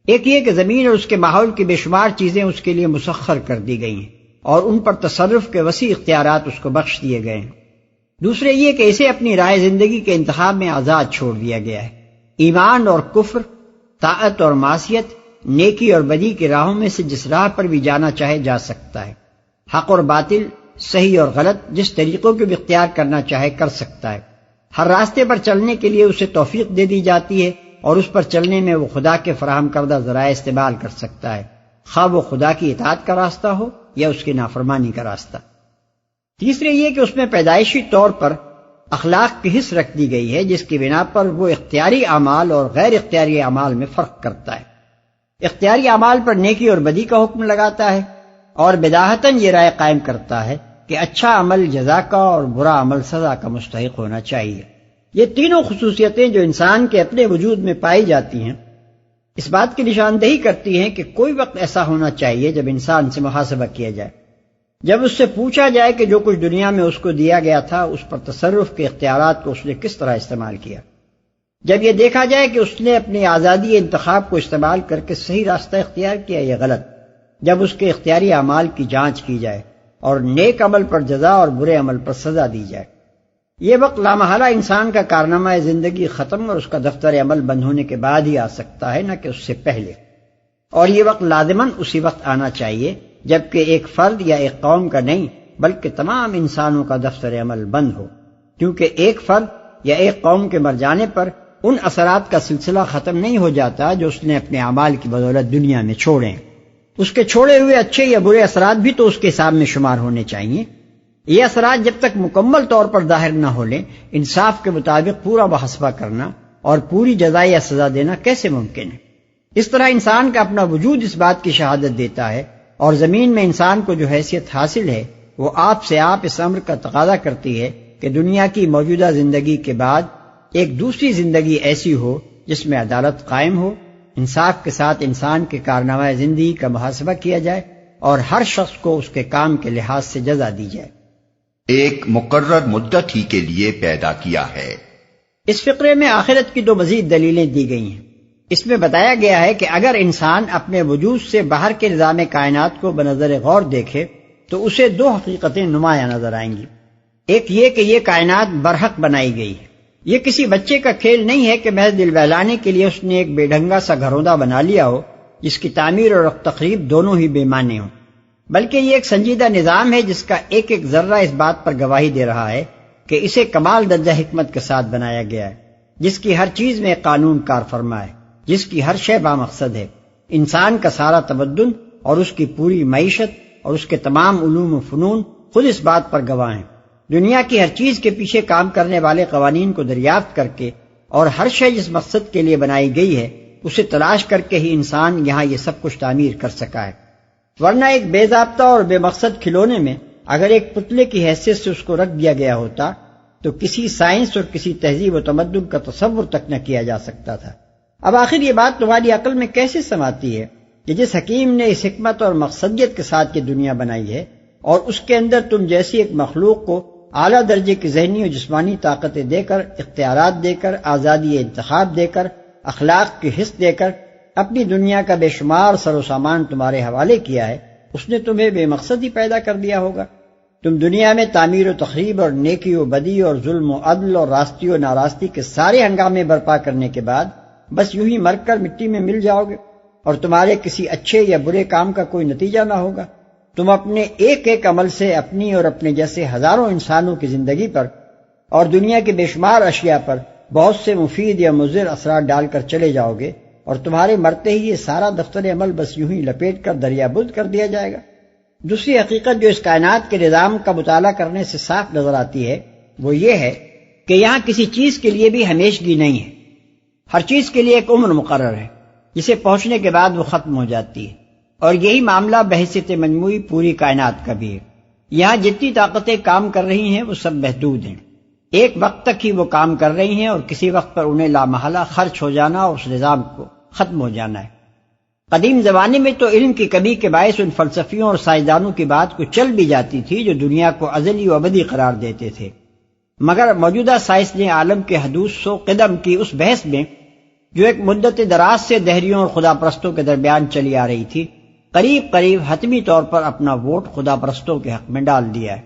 ایک یہ کہ زمین اور اس کے ماحول کی بے شمار چیزیں اس کے لیے مسخر کر دی گئی ہیں اور ان پر تصرف کے وسیع اختیارات اس کو بخش دیے گئے ہیں۔ دوسرے یہ کہ اسے اپنی رائے زندگی کے انتخاب میں آزاد چھوڑ دیا گیا ہے۔ ایمان اور کفر، طاعت اور معصیت، نیکی اور بدی کی راہوں میں سے جس راہ پر بھی جانا چاہے جا سکتا ہے۔ حق اور باطل، صحیح اور غلط جس طریقوں کو بھی اختیار کرنا چاہے کر سکتا ہے۔ ہر راستے پر چلنے کے لیے اسے توفیق دے دی جاتی ہے اور اس پر چلنے میں وہ خدا کے فراہم کردہ ذرائع استعمال کر سکتا ہے، خواہ وہ خدا کی اطاعت کا راستہ ہو یا اس کی نافرمانی کا راستہ۔ تیسرے یہ کہ اس میں پیدائشی طور پر اخلاق کی حص رکھ دی گئی ہے جس کی بنا پر وہ اختیاری اعمال اور غیر اختیاری اعمال میں فرق کرتا ہے۔ اختیاری اعمال پر نیکی اور بدی کا حکم لگاتا ہے اور بداہتاً یہ رائے قائم کرتا ہے کہ اچھا عمل جزا کا اور برا عمل سزا کا مستحق ہونا چاہیے۔ یہ تینوں خصوصیتیں جو انسان کے اپنے وجود میں پائی جاتی ہیں اس بات کی نشاندہی کرتی ہیں کہ کوئی وقت ایسا ہونا چاہیے جب انسان سے محاسبہ کیا جائے، جب اس سے پوچھا جائے کہ جو کچھ دنیا میں اس کو دیا گیا تھا اس پر تصرف کے اختیارات کو اس نے کس طرح استعمال کیا، جب یہ دیکھا جائے کہ اس نے اپنی آزادی انتخاب کو استعمال کر کے صحیح راستہ اختیار کیا یا غلط، جب اس کے اختیاری اعمال کی جانچ کی جائے اور نیک عمل پر جزا اور برے عمل پر سزا دی جائے۔ یہ وقت لامحالہ انسان کا کارنامہ زندگی ختم اور اس کا دفتر عمل بند ہونے کے بعد ہی آ سکتا ہے، نہ کہ اس سے پہلے، اور یہ وقت لازماً اسی وقت آنا چاہیے جبکہ ایک فرد یا ایک قوم کا نہیں بلکہ تمام انسانوں کا دفتر عمل بند ہو، کیونکہ ایک فرد یا ایک قوم کے مر جانے پر ان اثرات کا سلسلہ ختم نہیں ہو جاتا جو اس نے اپنے اعمال کی بدولت دنیا میں چھوڑے ہیں۔ اس کے چھوڑے ہوئے اچھے یا برے اثرات بھی تو اس کے حساب میں شمار ہونے چاہیے۔ یہ اثرات جب تک مکمل طور پر ظاہر نہ ہو لیں، انصاف کے مطابق پورا محاسبہ کرنا اور پوری جزا یا سزا دینا کیسے ممکن ہے؟ اس طرح انسان کا اپنا وجود اس بات کی شہادت دیتا ہے، اور زمین میں انسان کو جو حیثیت حاصل ہے وہ آپ سے آپ اس امر کا تقاضا کرتی ہے کہ دنیا کی موجودہ زندگی کے بعد ایک دوسری زندگی ایسی ہو جس میں عدالت قائم ہو، انصاف کے ساتھ انسان کے کارنامہ زندگی کا محاسبہ کیا جائے اور ہر شخص کو اس کے کام کے لحاظ سے جزا دی جائے۔ ایک مقرر مدت ہی کے لیے پیدا کیا ہے۔ اس فقرے میں آخرت کی 2 مزید دلیلیں دی گئی ہیں۔ اس میں بتایا گیا ہے کہ اگر انسان اپنے وجود سے باہر کے نظام کائنات کو بنظر غور دیکھے تو اسے 2 حقیقتیں نمایاں نظر آئیں گی۔ ایک یہ کہ یہ کائنات برحق بنائی گئی ہے، یہ کسی بچے کا کھیل نہیں ہے کہ محض دل بہلانے کے لیے اس نے ایک بے ڈھنگا سا گھروندا بنا لیا ہو جس کی تعمیر اور تخریب دونوں ہی بے معنی ہوں، بلکہ یہ ایک سنجیدہ نظام ہے جس کا ایک ایک ذرہ اس بات پر گواہی دے رہا ہے کہ اسے کمال درجہ حکمت کے ساتھ بنایا گیا ہے، جس کی ہر چیز میں قانون کار فرما ہے، جس کی ہر شے بامقصد ہے۔ انسان کا سارا تمدن اور اس کی پوری معیشت اور اس کے تمام علوم و فنون خود اس بات پر گواہ ہیں۔ دنیا کی ہر چیز کے پیچھے کام کرنے والے قوانین کو دریافت کر کے اور ہر شے جس مقصد کے لیے بنائی گئی ہے اسے تلاش کر کے ہی انسان یہاں یہ سب کچھ تعمیر کر سکا ہے، ورنہ ایک بے ضابطہ اور بے مقصد کھلونے میں اگر ایک پتلے کی حیثیت سے اس کو رکھ دیا گیا ہوتا تو کسی سائنس اور کسی تہذیب و تمدن کا تصور تک نہ کیا جا سکتا تھا۔ اب آخر یہ بات تمہاری عقل میں کیسے سماتی ہے کہ جس حکیم نے اس حکمت اور مقصدیت کے ساتھ یہ دنیا بنائی ہے اور اس کے اندر تم جیسی ایک مخلوق کو اعلیٰ درجے کی ذہنی اور جسمانی طاقتیں دے کر، اختیارات دے کر، آزادی انتخاب دے کر، اخلاق کی حس دے کر اپنی دنیا کا بے شمار سر و سامان تمہارے حوالے کیا ہے، اس نے تمہیں بے مقصد ہی پیدا کر دیا ہوگا۔ تم دنیا میں تعمیر و تخریب اور نیکی و بدی اور ظلم و عدل اور راستی و ناراستی کے سارے ہنگامے برپا کرنے کے بعد بس یوں ہی مر کر مٹی میں مل جاؤ گے اور تمہارے کسی اچھے یا برے کام کا کوئی نتیجہ نہ ہوگا۔ تم اپنے ایک ایک عمل سے اپنی اور اپنے جیسے ہزاروں انسانوں کی زندگی پر اور دنیا کے بے شمار اشیاء پر بہت سے مفید یا مضر اثرات ڈال کر چلے جاؤ گے اور تمہارے مرتے ہی یہ سارا دفتر عمل بس یوں ہی لپیٹ کر دریا بدھ کر دیا جائے گا۔ دوسری حقیقت جو اس کائنات کے نظام کا مطالعہ کرنے سے صاف نظر آتی ہے وہ یہ ہے کہ یہاں کسی چیز کے لیے بھی ہمیشگی نہیں ہے۔ ہر چیز کے لیے ایک عمر مقرر ہے جسے پہنچنے کے بعد وہ ختم ہو جاتی ہے، اور یہی معاملہ بحیثیت مجموعی پوری کائنات کا بھی ہے۔ یہاں جتنی طاقتیں کام کر رہی ہیں وہ سب محدود ہیں، ایک وقت تک ہی وہ کام کر رہی ہیں اور کسی وقت پر انہیں لامحالہ خرچ ہو جانا اور اس نظام کو ختم ہو جانا ہے۔ قدیم زمانے میں تو علم کی کمی کے باعث ان فلسفیوں اور سائنسدانوں کی بات کو چل بھی جاتی تھی جو دنیا کو ازلی و ابدی قرار دیتے تھے، مگر موجودہ سائنس نے عالم کے حدوث سو قدم کی اس بحث میں جو ایک مدت دراز سے دہریوں اور خدا پرستوں کے درمیان چلی آ رہی تھی قریب قریب حتمی طور پر اپنا ووٹ خدا پرستوں کے حق میں ڈال دیا ہے۔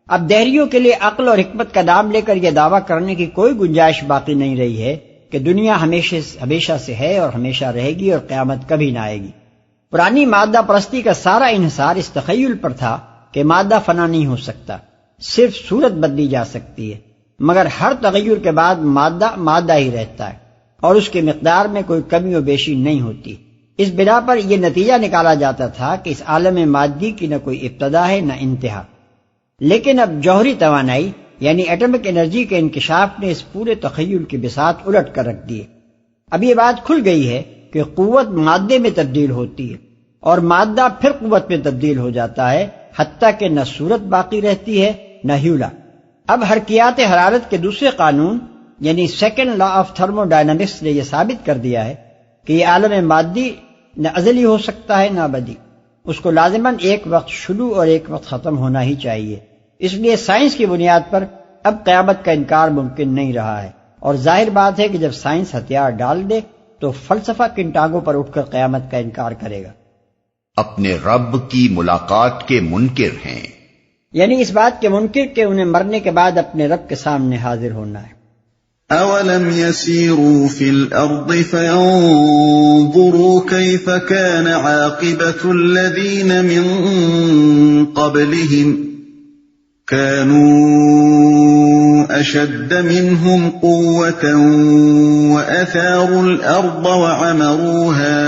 اب دہریوں کے لیے عقل اور حکمت کا نام لے کر یہ دعویٰ کرنے کی کوئی گنجائش باقی نہیں رہی ہے کہ دنیا ہمیشہ سے ہے اور ہمیشہ رہے گی اور قیامت کبھی نہ آئے گی۔ پرانی مادہ پرستی کا سارا انحصار اس تخیل پر تھا کہ مادہ فنا نہیں ہو سکتا، صرف صورت بدلی جا سکتی ہے، مگر ہر تغیر کے بعد مادہ ہی رہتا ہے اور اس کی مقدار میں کوئی کمی و بیشی نہیں ہوتی۔ اس بنا پر یہ نتیجہ نکالا جاتا تھا کہ اس عالم مادی کی نہ کوئی ابتدا ہے نہ انتہا، لیکن اب جوہری توانائی یعنی ایٹمک انرجی کے انکشاف نے اس پورے تخیل کی بساط الٹ کر رکھ دی ہے۔ اب یہ بات کھل گئی ہے کہ قوت مادے میں تبدیل ہوتی ہے اور مادہ پھر قوت میں تبدیل ہو جاتا ہے، حتیٰ کہ نہ صورت باقی رہتی ہے نہ ہیولا۔ اب حرکیات حرارت کے دوسرے قانون یعنی second law of thermo dynamics نے یہ ثابت کر دیا ہے کہ یہ عالم مادی نہ ازلی ہو سکتا ہے نہ ابدی، اس کو لازماً ایک وقت شروع اور ایک وقت ختم ہونا ہی چاہیے۔ اس لیے سائنس کی بنیاد پر اب قیامت کا انکار ممکن نہیں رہا ہے، اور ظاہر بات ہے کہ جب سائنس ہتھیار ڈال دے تو فلسفہ کن ٹانگوں پر اٹھ کر قیامت کا انکار کرے گا۔ اپنے رب کی ملاقات کے منکر ہیں، یعنی اس بات کے منکر کہ انہیں مرنے کے بعد اپنے رب کے سامنے حاضر ہونا ہے۔ أَوَلَمْ يَسِيرُوا فِي الْأَرْضِ فَيَنظُرُوا كَيْفَ كَانَ عَاقِبَةُ الَّذِينَ مِن قَبْلِهِمْ كَانُوا أَشَدَّ مِنْهُمْ قُوَّةً وَأَثَارُوا الْأَرْضَ وَعَمَرُوهَا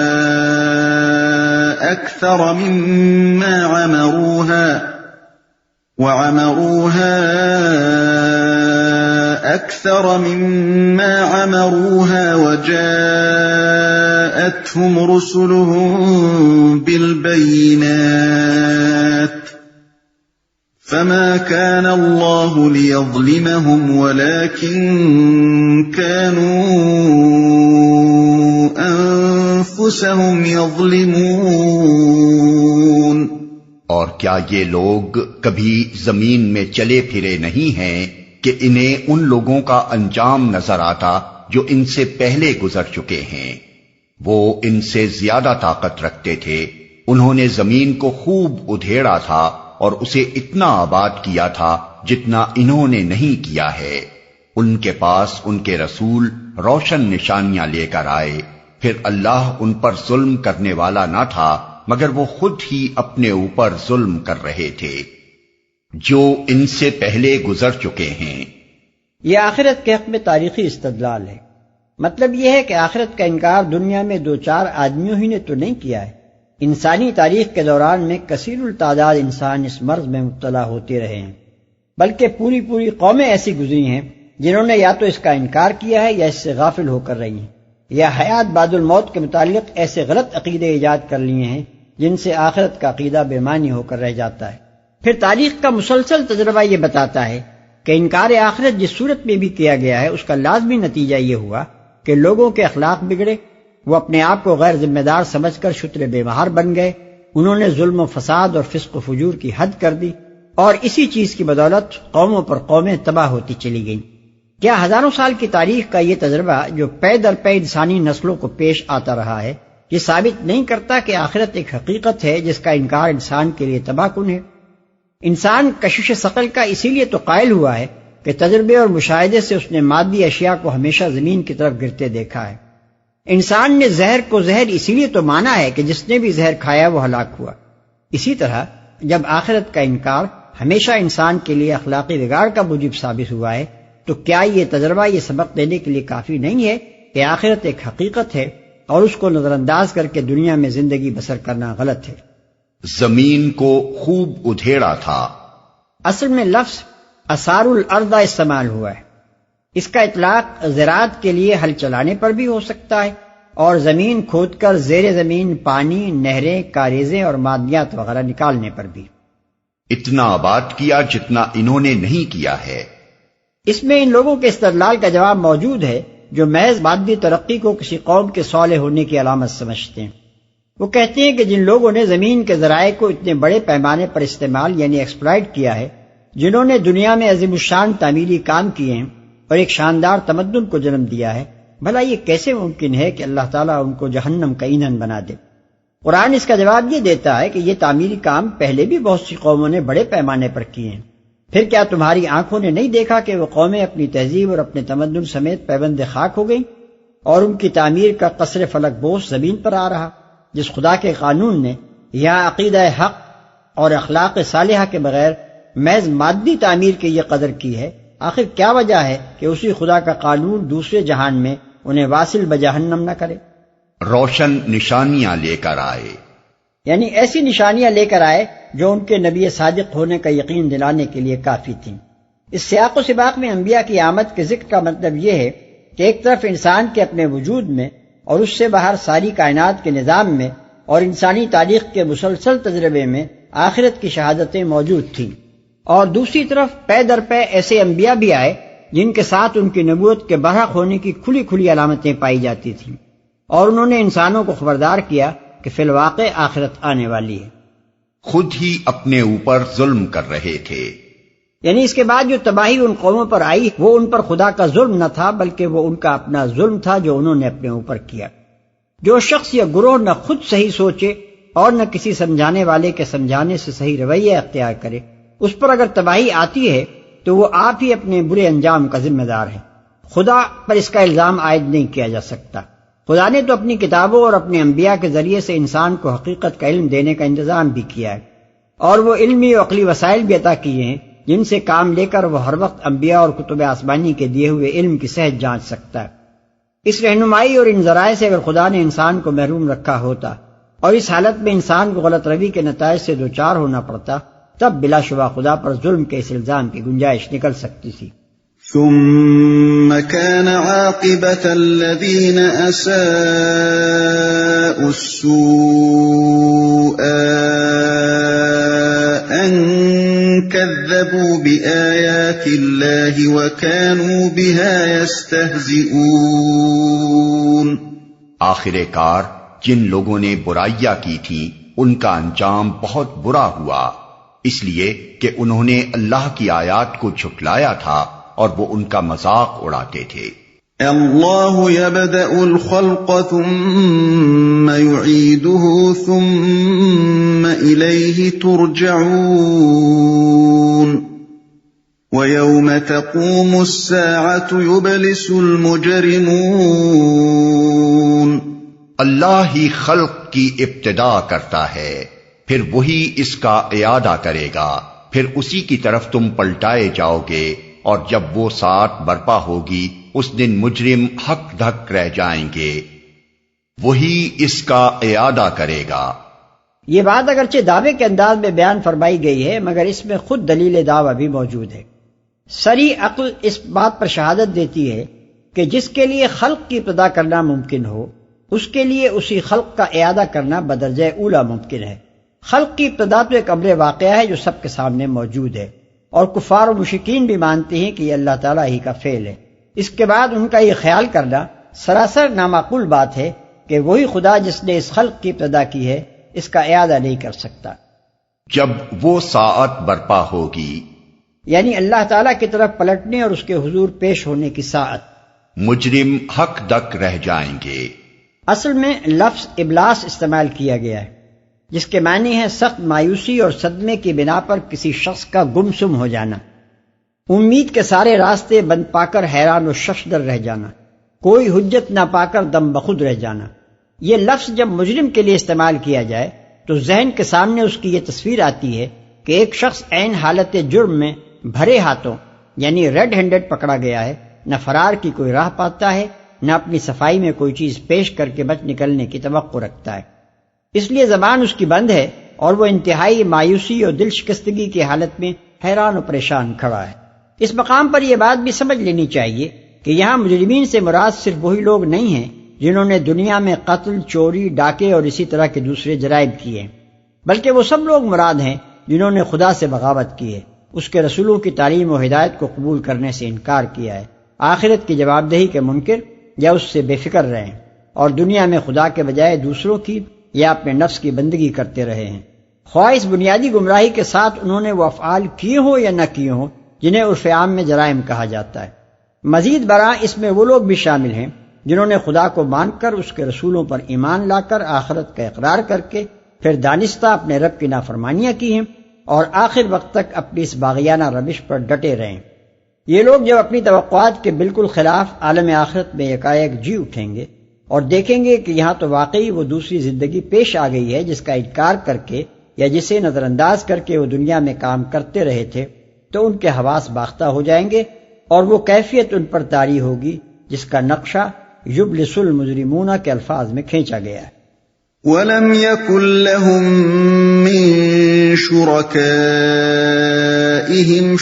أَكْثَرَ مِمَّا عَمَرُوهَا وَجَاءَتْهُمْ رُسُلُهُم بِالْبَيِّنَاتِ فَمَا كَانَ اللَّهُ لِيَظْلِمَهُمْ وَلَكِن كَانُوا أَنفُسَهُمْ يَظْلِمُونَ۔ اور کیا یہ لوگ کبھی زمین میں چلے پھرے نہیں ہیں کہ انہیں ان لوگوں کا انجام نظر آتا جو ان سے پہلے گزر چکے ہیں؟ وہ ان سے زیادہ طاقت رکھتے تھے، انہوں نے زمین کو خوب ادھیڑا تھا اور اسے اتنا آباد کیا تھا جتنا انہوں نے نہیں کیا ہے۔ ان کے پاس ان کے رسول روشن نشانیاں لے کر آئے، پھر اللہ ان پر ظلم کرنے والا نہ تھا مگر وہ خود ہی اپنے اوپر ظلم کر رہے تھے جو ان سے پہلے گزر چکے ہیں۔ یہ آخرت کے حق میں تاریخی استدلال ہے۔ مطلب یہ ہے کہ آخرت کا انکار دنیا میں دو چار آدمیوں ہی نے تو نہیں کیا ہے، انسانی تاریخ کے دوران میں کثیر التعداد انسان اس مرض میں مبتلا ہوتے رہے ہیں، بلکہ پوری پوری قومیں ایسی گزری ہیں جنہوں نے یا تو اس کا انکار کیا ہے یا اس سے غافل ہو کر رہی ہیں، یا حیات بعد الموت کے متعلق ایسے غلط عقیدے ایجاد کر لیے ہیں جن سے آخرت کا عقیدہ بے معنی ہو کر رہ جاتا ہے۔ پھر تاریخ کا مسلسل تجربہ یہ بتاتا ہے کہ انکار آخرت جس صورت میں بھی کیا گیا ہے اس کا لازمی نتیجہ یہ ہوا کہ لوگوں کے اخلاق بگڑے، وہ اپنے آپ کو غیر ذمہ دار سمجھ کر شتر بے مہار بن گئے، انہوں نے ظلم و فساد اور فسق و فجور کی حد کر دی، اور اسی چیز کی بدولت قوموں پر قومیں تباہ ہوتی چلی گئیں۔ کیا ہزاروں سال کی تاریخ کا یہ تجربہ جو پے در پے انسانی نسلوں کو پیش آتا رہا ہے، یہ ثابت نہیں کرتا کہ آخرت ایک حقیقت ہے جس کا انکار انسان کے لیے تباہ کن ہے؟ انسان کشش ثقل کا اسی لیے تو قائل ہوا ہے کہ تجربے اور مشاہدے سے اس نے مادی اشیاء کو ہمیشہ زمین کی طرف گرتے دیکھا ہے۔ انسان نے زہر کو زہر اسی لیے تو مانا ہے کہ جس نے بھی زہر کھایا وہ ہلاک ہوا۔ اسی طرح جب آخرت کا انکار ہمیشہ انسان کے لیے اخلاقی بگاڑ کا موجب ثابت ہوا ہے تو کیا یہ تجربہ یہ سبق دینے کے لیے کافی نہیں ہے کہ آخرت ایک حقیقت ہے اور اس کو نظر انداز کر کے دنیا میں زندگی بسر کرنا غلط ہے؟ زمین کو خوب ادھیڑا تھا، اصل میں لفظ اثار الارض استعمال ہوا ہے۔ اس کا اطلاق زراعت کے لیے ہل چلانے پر بھی ہو سکتا ہے اور زمین کھود کر زیر زمین پانی، نہریں، کاریزیں اور معدنیات وغیرہ نکالنے پر بھی۔ اتنا آباد کیا جتنا انہوں نے نہیں کیا ہے۔ اس میں ان لوگوں کے استدلال کا جواب موجود ہے جو محض مادی ترقی کو کسی قوم کے صالح ہونے کی علامت سمجھتے ہیں۔ وہ کہتے ہیں کہ جن لوگوں نے زمین کے ذرائع کو اتنے بڑے پیمانے پر استعمال یعنی ایکسپلائٹ کیا ہے، جنہوں نے دنیا میں عظیم الشان تعمیری کام کیے ہیں اور ایک شاندار تمدن کو جنم دیا ہے، بھلا یہ کیسے ممکن ہے کہ اللہ تعالیٰ ان کو جہنم کا ایندھن بنا دے؟ قرآن اس کا جواب یہ دیتا ہے کہ یہ تعمیری کام پہلے بھی بہت سی قوموں نے بڑے پیمانے پر کیے ہیں۔ پھر کیا تمہاری آنکھوں نے نہیں دیکھا کہ وہ قومیں اپنی تہذیب اور اپنے تمدن سمیت پیوند خاک ہو گئیں اور ان کی تعمیر کا قصر فلک بوس زمین پر آ رہا؟ جس خدا کے قانون نے یہاں عقیدہ حق اور اخلاق صالحہ کے بغیر محض مادی تعمیر کی یہ قدر کی ہے، آخر کیا وجہ ہے کہ اسی خدا کا قانون دوسرے جہان میں انہیں واصل بجہنم نہ کرے؟ روشن نشانیاں لے کر آئے، یعنی ایسی نشانیاں لے کر آئے جو ان کے نبی صادق ہونے کا یقین دلانے کے لیے کافی تھیں۔ اس سیاق و سباق میں انبیاء کی آمد کے ذکر کا مطلب یہ ہے کہ ایک طرف انسان کے اپنے وجود میں اور اس سے باہر ساری کائنات کے نظام میں اور انسانی تاریخ کے مسلسل تجربے میں آخرت کی شہادتیں موجود تھیں، اور دوسری طرف پے در پے ایسے انبیاء بھی آئے جن کے ساتھ ان کی نبوت کے برحق ہونے کی کھلی کھلی علامتیں پائی جاتی تھیں، اور انہوں نے انسانوں کو خبردار کیا کہ فی الواقع آخرت آنے والی ہے۔ خود ہی اپنے اوپر ظلم کر رہے تھے، یعنی اس کے بعد جو تباہی ان قوموں پر آئی وہ ان پر خدا کا ظلم نہ تھا بلکہ وہ ان کا اپنا ظلم تھا جو انہوں نے اپنے اوپر کیا۔ جو شخص یا گروہ نہ خود صحیح سوچے اور نہ کسی سمجھانے والے کے سمجھانے سے صحیح رویہ اختیار کرے، اس پر اگر تباہی آتی ہے تو وہ آپ ہی اپنے برے انجام کا ذمہ دار ہے، خدا پر اس کا الزام عائد نہیں کیا جا سکتا۔ خدا نے تو اپنی کتابوں اور اپنے انبیاء کے ذریعے سے انسان کو حقیقت کا علم دینے کا انتظام بھی کیا ہے، اور وہ علمی و عقلی وسائل بھی عطا کیے ہیں جن سے کام لے کر وہ ہر وقت انبیاء اور کتب آسمانی کے دیے ہوئے علم کی صحت جانچ سکتا ہے۔ اس رہنمائی اور ان ذرائع سے اگر خدا نے انسان کو محروم رکھا ہوتا اور اس حالت میں انسان کو غلط روی کے نتائج سے دوچار ہونا پڑتا، تب بلا شبہ خدا پر ظلم کے اس الزام کی گنجائش نکل سکتی تھی۔ ثم كان عاقبة الذين أساءوا السوء أن كذبوا بآيات الله وكانوا بها يستهزئون۔ آخر کار جن لوگوں نے برائیاں کی تھی ان کا انجام بہت برا ہوا، اس لیے کہ انہوں نے اللہ کی آیات کو جھٹلایا تھا اور وہ ان کا مذاق اڑاتے تھے۔ اللہ یبدأ الخلق ثم یعیدہ ثم الیہ ترجعون وَيَوْمَ تَقُومُ السَّاعَةُ يُبْلِسُ الْمُجْرِمُونَ اللہ ہی خلق کی ابتدا کرتا ہے، پھر وہی اس کا اعادہ کرے گا، پھر اسی کی طرف تم پلٹائے جاؤ گے، اور جب وہ ساعت برپا ہوگی اس دن مجرم ہک دھک رہ جائیں گے، وہی اس کا اعادہ کرے گا۔ یہ بات اگرچہ دعوے کے انداز میں بیان فرمائی گئی ہے، مگر اس میں خود دلیل دعویٰ بھی موجود ہے۔ سری عقل اس بات پر شہادت دیتی ہے کہ جس کے لیے خلق کی ابتدا کرنا ممکن ہو، اس کے لیے اسی خلق کا اعادہ کرنا بدرجہ اولا ممکن ہے۔ خلق کی ابتدا تو ایک امر واقعہ ہے جو سب کے سامنے موجود ہے، اور کفار و مشرکین بھی مانتے ہیں کہ یہ اللہ تعالیٰ ہی کا فعل ہے۔ اس کے بعد ان کا یہ خیال کرنا سراسر نامعقول بات ہے کہ وہی خدا جس نے اس خلق کی ابتدا کی ہے اس کا اعادہ نہیں کر سکتا۔ جب وہ ساعت برپا ہوگی، یعنی اللہ تعالیٰ کی طرف پلٹنے اور اس کے حضور پیش ہونے کی ساعت، مجرم ہک دک رہ جائیں گے۔ اصل میں لفظ ابلاس استعمال کیا گیا ہے، جس کے معنی ہے سخت مایوسی اور صدمے کی بنا پر کسی شخص کا گمسم ہو جانا، امید کے سارے راستے بند پا کر حیران و ششدر رہ جانا، کوئی حجت نہ پا کر دم بخود رہ جانا۔ یہ لفظ جب مجرم کے لیے استعمال کیا جائے تو ذہن کے سامنے اس کی یہ تصویر آتی ہے کہ ایک شخص عین حالت جرم میں بھرے ہاتھوں یعنی ریڈ ہینڈڈ پکڑا گیا ہے، نہ فرار کی کوئی راہ پاتا ہے، نہ اپنی صفائی میں کوئی چیز پیش کر کے بچ نکلنے کی توقع رکھتا ہے۔ اس لیے زبان اس کی بند ہے اور وہ انتہائی مایوسی اور دل شکستگی کی حالت میں حیران و پریشان کھڑا ہے۔ اس مقام پر یہ بات بھی سمجھ لینی چاہیے کہ یہاں مجرمین سے مراد صرف وہی لوگ نہیں ہیں جنہوں نے دنیا میں قتل، چوری، ڈاکے اور اسی طرح کے دوسرے جرائم کیے ہیں، بلکہ وہ سب لوگ مراد ہیں جنہوں نے خدا سے بغاوت کی ہے، اس کے رسولوں کی تعلیم و ہدایت کو قبول کرنے سے انکار کیا ہے، آخرت کی جواب دہی کے منکر یا اس سے بے فکر رہے ہیں، اور دنیا میں خدا کے بجائے دوسروں کی یا اپنے نفس کی بندگی کرتے رہے ہیں۔ خواہ اس بنیادی گمراہی کے ساتھ انہوں نے وہ افعال کیے ہوں یا نہ کیے ہوں جنہیں عرف عام میں جرائم کہا جاتا ہے۔ مزید برآں اس میں وہ لوگ بھی شامل ہیں جنہوں نے خدا کو مان کر، اس کے رسولوں پر ایمان لا کر، آخرت کا اقرار کر کے پھر دانستہ اپنے رب کی نافرمانیاں کی ہیں اور آخر وقت تک اپنی اس باغیانہ روش پر ڈٹے رہے ہیں۔ یہ لوگ جب اپنی توقعات کے بالکل خلاف عالم آخرت میں یکایک جی اٹھیں گے اور دیکھیں گے کہ یہاں تو واقعی وہ دوسری زندگی پیش آ گئی ہے جس کا انکار کر کے یا جسے نظر انداز کر کے وہ دنیا میں کام کرتے رہے تھے، تو ان کے حواس باختہ ہو جائیں گے اور وہ کیفیت ان پر طاری ہوگی جس کا نقشہ یبلس المجرمون کے الفاظ میں کھینچا گیا ہے۔ وَلَمْ يَكُنْ لَهُم مِّن شُرَكَائِهِمْ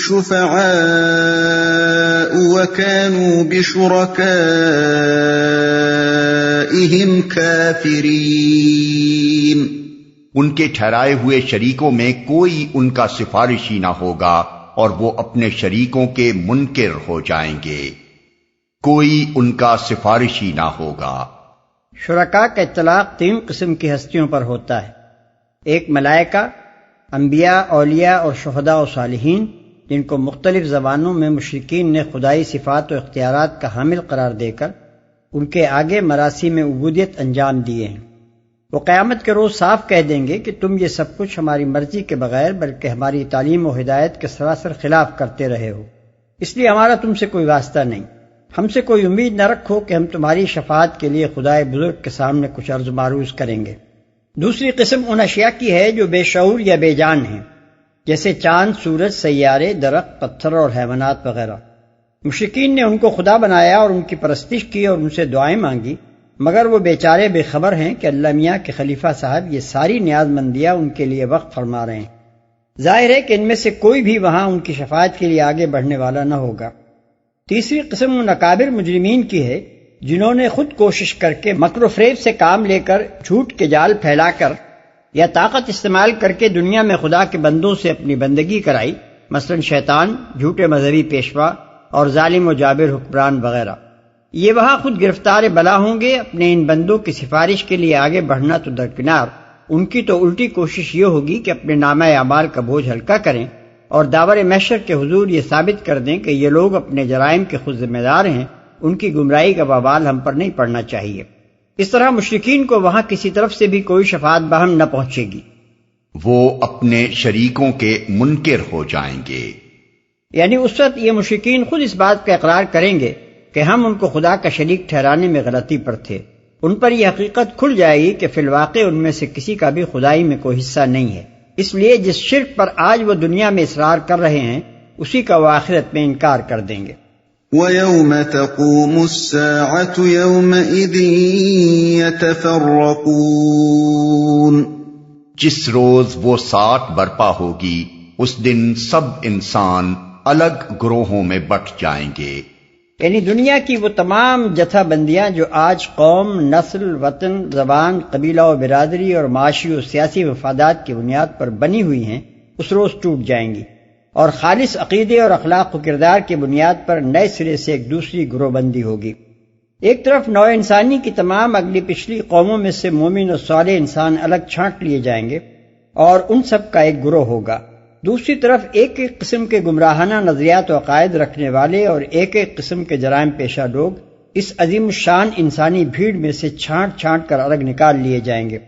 شُفَعَاءُ وَكَانُوا بِشُرَكَائِهِمْ كَافِرِينَ ان کے ٹھہرائے ہوئے شریکوں میں کوئی ان کا سفارشی نہ ہوگا اور وہ اپنے شریکوں کے منکر ہو جائیں گے، کوئی ان کا سفارشی نہ ہوگا۔ شرکاء کا اطلاق 3 قسم کی ہستیوں پر ہوتا ہے، ایک ملائکہ، انبیاء، اولیاء اور شہداء و صالحین، جن کو مختلف زبانوں میں مشرکین نے خدائی صفات و اختیارات کا حامل قرار دے کر ان کے آگے مراسم عبودیت انجام دیے ہیں۔ وہ قیامت کے روز صاف کہہ دیں گے کہ تم یہ سب کچھ ہماری مرضی کے بغیر بلکہ ہماری تعلیم و ہدایت کے سراسر خلاف کرتے رہے ہو، اس لیے ہمارا تم سے کوئی واسطہ نہیں، ہم سے کوئی امید نہ رکھو کہ ہم تمہاری شفاعت کے لیے خدائے بزرگ کے سامنے کچھ عرض معروض کریں گے۔ دوسری قسم ان اشیاء کی ہے جو بے شعور یا بے جان ہیں، جیسے چاند، سورج، سیارے، درخت، پتھر اور حیوانات وغیرہ۔ مشرکین نے ان کو خدا بنایا اور ان کی پرستش کی اور ان سے دعائیں مانگی، مگر وہ بیچارے بے خبر ہیں کہ اللہ میاں کے خلیفہ صاحب یہ ساری نیاز مندیاں ان کے لیے وقف فرما رہے ہیں۔ ظاہر ہے کہ ان میں سے کوئی بھی وہاں ان کی شفاعت کے لیے آگے بڑھنے والا نہ ہوگا۔ تیسری قسم ان اکابر مجرمین کی ہے جنہوں نے خود کوشش کر کے مکر و فریب سے کام لے کر، جھوٹ کے جال پھیلا کر یا طاقت استعمال کر کے دنیا میں خدا کے بندوں سے اپنی بندگی کرائی، مثلا شیطان، جھوٹے مذہبی پیشوا اور ظالم و جابر حکمران وغیرہ۔ یہ وہاں خود گرفتار بلا ہوں گے، اپنے ان بندوں کی سفارش کے لیے آگے بڑھنا تو درکنار، ان کی تو الٹی کوشش یہ ہوگی کہ اپنے نامہ اعمال کا بوجھ ہلکا کریں اور داور محشر کے حضور یہ ثابت کر دیں کہ یہ لوگ اپنے جرائم کے خود ذمہ دار ہیں، ان کی گمراہی کا وبال ہم پر نہیں پڑنا چاہیے۔ اس طرح مشرکین کو وہاں کسی طرف سے بھی کوئی شفاعت بہم نہ پہنچے گی، وہ اپنے شریکوں کے منکر ہو جائیں گے۔ یعنی اس وقت یہ مشرکین خود اس بات کا اقرار کریں گے کہ ہم ان کو خدا کا شریک ٹھہرانے میں غلطی پر تھے۔ ان پر یہ حقیقت کھل جائے گی کہ فی الواقع ان میں سے کسی کا بھی خدائی میں کوئی حصہ نہیں ہے، اس لیے جس شرک پر آج وہ دنیا میں اصرار کر رہے ہیں اسی کا وہ آخرت میں انکار کر دیں گے۔ وَيَوْمَ تَقُومُ السَّاعَةُ يَوْمَئِذٍ يَتَفَرَّقُونَ، جس روز وہ ساعت برپا ہوگی اس دن سب انسان الگ گروہوں میں بٹ جائیں گے۔ یعنی دنیا کی وہ تمام جتھا بندیاں جو آج قوم، نسل، وطن، زبان، قبیلہ و برادری اور معاشی و سیاسی مفادات کی بنیاد پر بنی ہوئی ہیں اس روز ٹوٹ جائیں گی، اور خالص عقیدے اور اخلاق و کردار کی بنیاد پر نئے سرے سے ایک دوسری گروہ بندی ہوگی۔ ایک طرف نوع انسانی کی تمام اگلی پچھلی قوموں میں سے مومن اور صالح انسان الگ چھانٹ لیے جائیں گے اور ان سب کا ایک گروہ ہوگا، دوسری طرف ایک ایک قسم کے گمراہانہ نظریات و عقائد رکھنے والے اور ایک ایک قسم کے جرائم پیشہ لوگ اس عظیم الشان انسانی بھیڑ میں سے چھانٹ چھانٹ کر الگ نکال لیے جائیں گے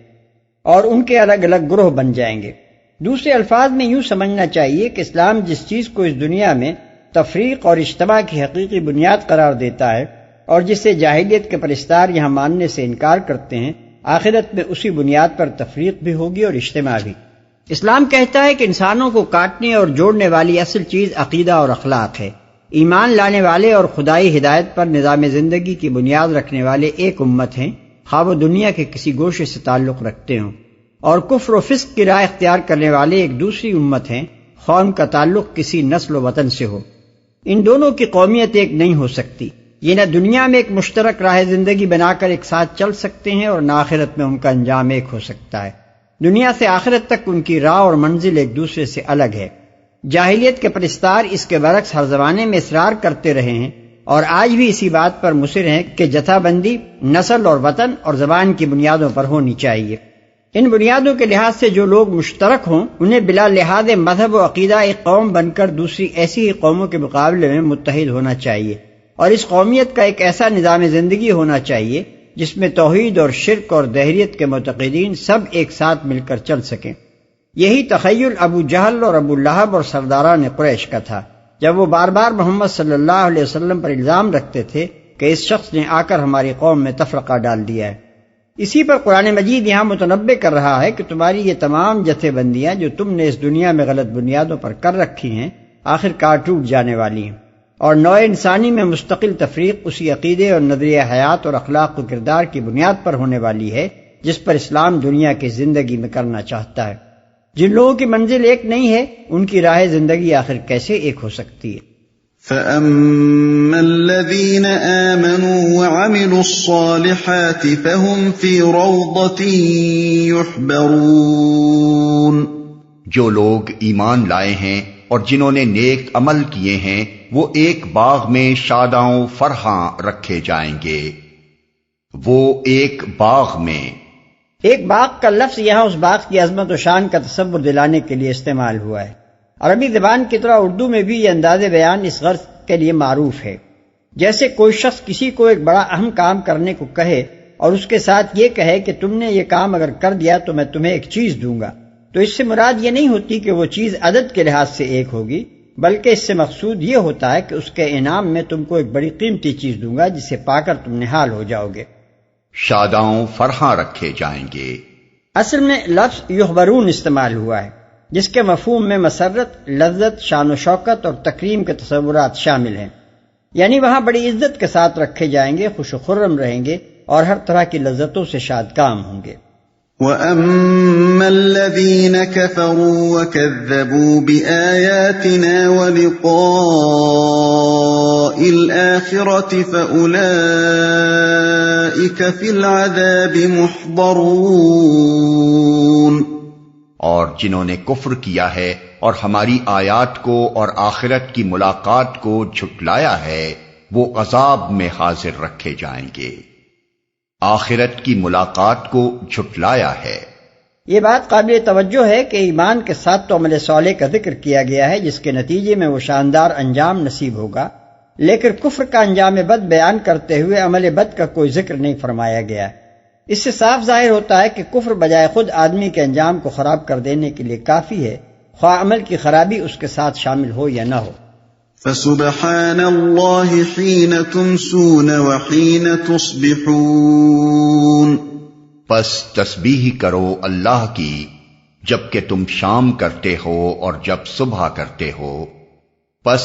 اور ان کے الگ الگ گروہ بن جائیں گے۔ دوسرے الفاظ میں یوں سمجھنا چاہیے کہ اسلام جس چیز کو اس دنیا میں تفریق اور اجتماع کی حقیقی بنیاد قرار دیتا ہے اور جسے جاہلیت کے پرستار یہاں ماننے سے انکار کرتے ہیں، آخرت میں اسی بنیاد پر تفریق بھی ہوگی اور اجتماع بھی۔ اسلام کہتا ہے کہ انسانوں کو کاٹنے اور جوڑنے والی اصل چیز عقیدہ اور اخلاق ہے۔ ایمان لانے والے اور خدائی ہدایت پر نظام زندگی کی بنیاد رکھنے والے ایک امت ہیں، خواہ وہ دنیا کے کسی گوشے سے تعلق رکھتے ہوں، اور کفر و فسق کی راہ اختیار کرنے والے ایک دوسری امت ہیں، خواہ ان کا تعلق کسی نسل و وطن سے ہو۔ ان دونوں کی قومیت ایک نہیں ہو سکتی، یہ نہ دنیا میں ایک مشترک راہ زندگی بنا کر ایک ساتھ چل سکتے ہیں اور نہ آخرت میں ان کا انجام ایک ہو سکتا ہے۔ دنیا سے آخرت تک ان کی راہ اور منزل ایک دوسرے سے الگ ہے۔ جاہلیت کے پرستار اس کے برعکس ہر زمانے میں اصرار کرتے رہے ہیں اور آج بھی اسی بات پر مصر ہیں کہ جتھا بندی نسل اور وطن اور زبان کی بنیادوں پر ہونی چاہیے۔ ان بنیادوں کے لحاظ سے جو لوگ مشترک ہوں انہیں بلا لحاظ مذہب و عقیدہ ایک قوم بن کر دوسری ایسی ہی قوموں کے مقابلے میں متحد ہونا چاہیے، اور اس قومیت کا ایک ایسا نظام زندگی ہونا چاہیے جس میں توحید اور شرک اور دہریت کے معتقدین سب ایک ساتھ مل کر چل سکیں۔ یہی تخیل ابو جہل اور ابو لہب اور سرداران قریش کا تھا جب وہ بار بار محمد صلی اللہ علیہ وسلم پر الزام رکھتے تھے کہ اس شخص نے آ کر ہماری قوم میں تفرقہ ڈال دیا ہے۔ اسی پر قرآن مجید یہاں متنبع کر رہا ہے کہ تمہاری یہ تمام جتھے بندیاں جو تم نے اس دنیا میں غلط بنیادوں پر کر رکھی ہیں آخر کار ٹوٹ جانے والی ہیں، اور نوع انسانی میں مستقل تفریق اسی عقیدے اور نظریہ حیات اور اخلاق و کردار کی بنیاد پر ہونے والی ہے جس پر اسلام دنیا کی زندگی میں کرنا چاہتا ہے۔ جن لوگوں کی منزل ایک نہیں ہے ان کی راہ زندگی آخر کیسے ایک ہو سکتی ہے؟ فَأَمَّا الَّذِينَ آمَنُوا وَعَمِلُوا الصَّالِحَاتِ فَهُمْ فِي رَوْضَةٍ يُحْبَرُونَ، جو لوگ ایمان لائے ہیں اور جنہوں نے نیک عمل کیے ہیں وہ ایک باغ میں شاداں فرحاں رکھے جائیں گے۔ وہ ایک باغ میں، ایک باغ کا لفظ یہاں اس باغ کی عظمت و شان کا تصور دلانے کے لیے استعمال ہوا ہے۔ عربی زبان کی طرح اردو میں بھی یہ انداز بیان اس غرض کے لیے معروف ہے، جیسے کوئی شخص کسی کو ایک بڑا اہم کام کرنے کو کہے اور اس کے ساتھ یہ کہے کہ تم نے یہ کام اگر کر دیا تو میں تمہیں ایک چیز دوں گا، تو اس سے مراد یہ نہیں ہوتی کہ وہ چیز عدد کے لحاظ سے ایک ہوگی، بلکہ اس سے مقصود یہ ہوتا ہے کہ اس کے انعام میں تم کو ایک بڑی قیمتی چیز دوں گا جسے پا کر تم نہال ہو جاؤ گے۔ شاداں فرحاں رکھے جائیں گے۔ اصل میں لفظ یحبرون استعمال ہوا ہے جس کے مفہوم میں مسرت، لذت، شان و شوکت اور تکریم کے تصورات شامل ہیں، یعنی وہاں بڑی عزت کے ساتھ رکھے جائیں گے، خوش و خرم رہیں گے اور ہر طرح کی لذتوں سے شاد کام ہوں گے۔ وَأَمَّا الَّذِينَ كَفَرُوا وَكَذَّبُوا بِآيَاتِنَا وَلِقَاءِ الْآخِرَةِ فَأُولَئِكَ فِي الْعَذَابِ مُحْضَرُونَ، اور جنہوں نے کفر کیا ہے اور ہماری آیات کو اور آخرت کی ملاقات کو جھٹلایا ہے وہ عذاب میں حاضر رکھے جائیں گے۔ آخرت کی ملاقات کو جھٹلایا ہے، یہ بات قابل توجہ ہے کہ ایمان کے ساتھ تو عمل صالح کا ذکر کیا گیا ہے جس کے نتیجے میں وہ شاندار انجام نصیب ہوگا، لیکن کفر کا انجام بد بیان کرتے ہوئے عمل بد کا کوئی ذکر نہیں فرمایا گیا ہے۔ اس سے صاف ظاہر ہوتا ہے کہ کفر بجائے خود آدمی کے انجام کو خراب کر دینے کے لیے کافی ہے، خواہ عمل کی خرابی اس کے ساتھ شامل ہو یا نہ ہو۔ فسبحان اللہ حین تمسون وحین تصبحون، پس تسبیح کرو اللہ کی جب کہ تم شام کرتے ہو اور جب صبح کرتے ہو۔ پس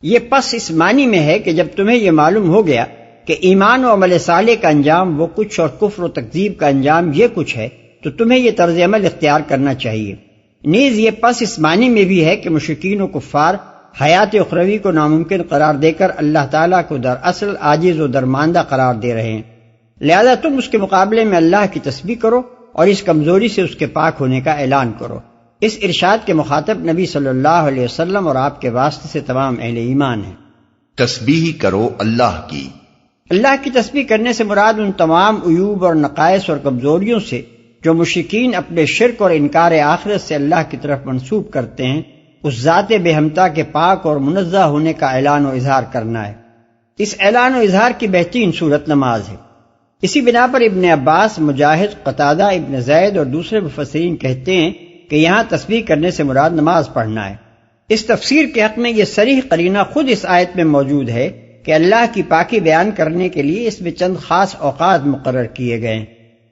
یہ پس اس معنی میں ہے کہ جب تمہیں یہ معلوم ہو گیا کہ ایمان و عمل صالح کا انجام وہ کچھ اور کفر و تکذیب کا انجام یہ کچھ ہے، تو تمہیں یہ طرز عمل اختیار کرنا چاہیے۔ نیز یہ پس اس معنی میں بھی ہے کہ مشرکین و کفار حیات اخروی کو ناممکن قرار دے کر اللہ تعالیٰ کو دراصل عاجز و درماندہ قرار دے رہے ہیں، لہذا تم اس کے مقابلے میں اللہ کی تسبیح کرو اور اس کمزوری سے اس کے پاک ہونے کا اعلان کرو۔ اس ارشاد کے مخاطب نبی صلی اللہ علیہ وسلم اور آپ کے واسطے سے تمام اہل ایمان ہیں۔ تسبیح کرو اللہ کی۔ اللہ کی تسبیح کرنے سے مراد ان تمام عیوب اور نقائص اور کمزوریوں سے جو مشرکین اپنے شرک اور انکار آخرت سے اللہ کی طرف منسوب کرتے ہیں، اس ذات بے ہمتا کے پاک اور منزہ ہونے کا اعلان و اظہار کرنا ہے۔ اس اعلان و اظہار کی بہترین صورت نماز ہے۔ اسی بنا پر ابن عباس، مجاہد، قتادہ، ابن زید اور دوسرے مفسرین کہتے ہیں کہ یہاں تسبیح کرنے سے مراد نماز پڑھنا ہے۔ اس تفسیر کے حق میں یہ صریح قرینہ خود اس آیت میں موجود ہے کہ اللہ کی پاکی بیان کرنے کے لیے اس میں چند خاص اوقات مقرر کیے گئے ہیں۔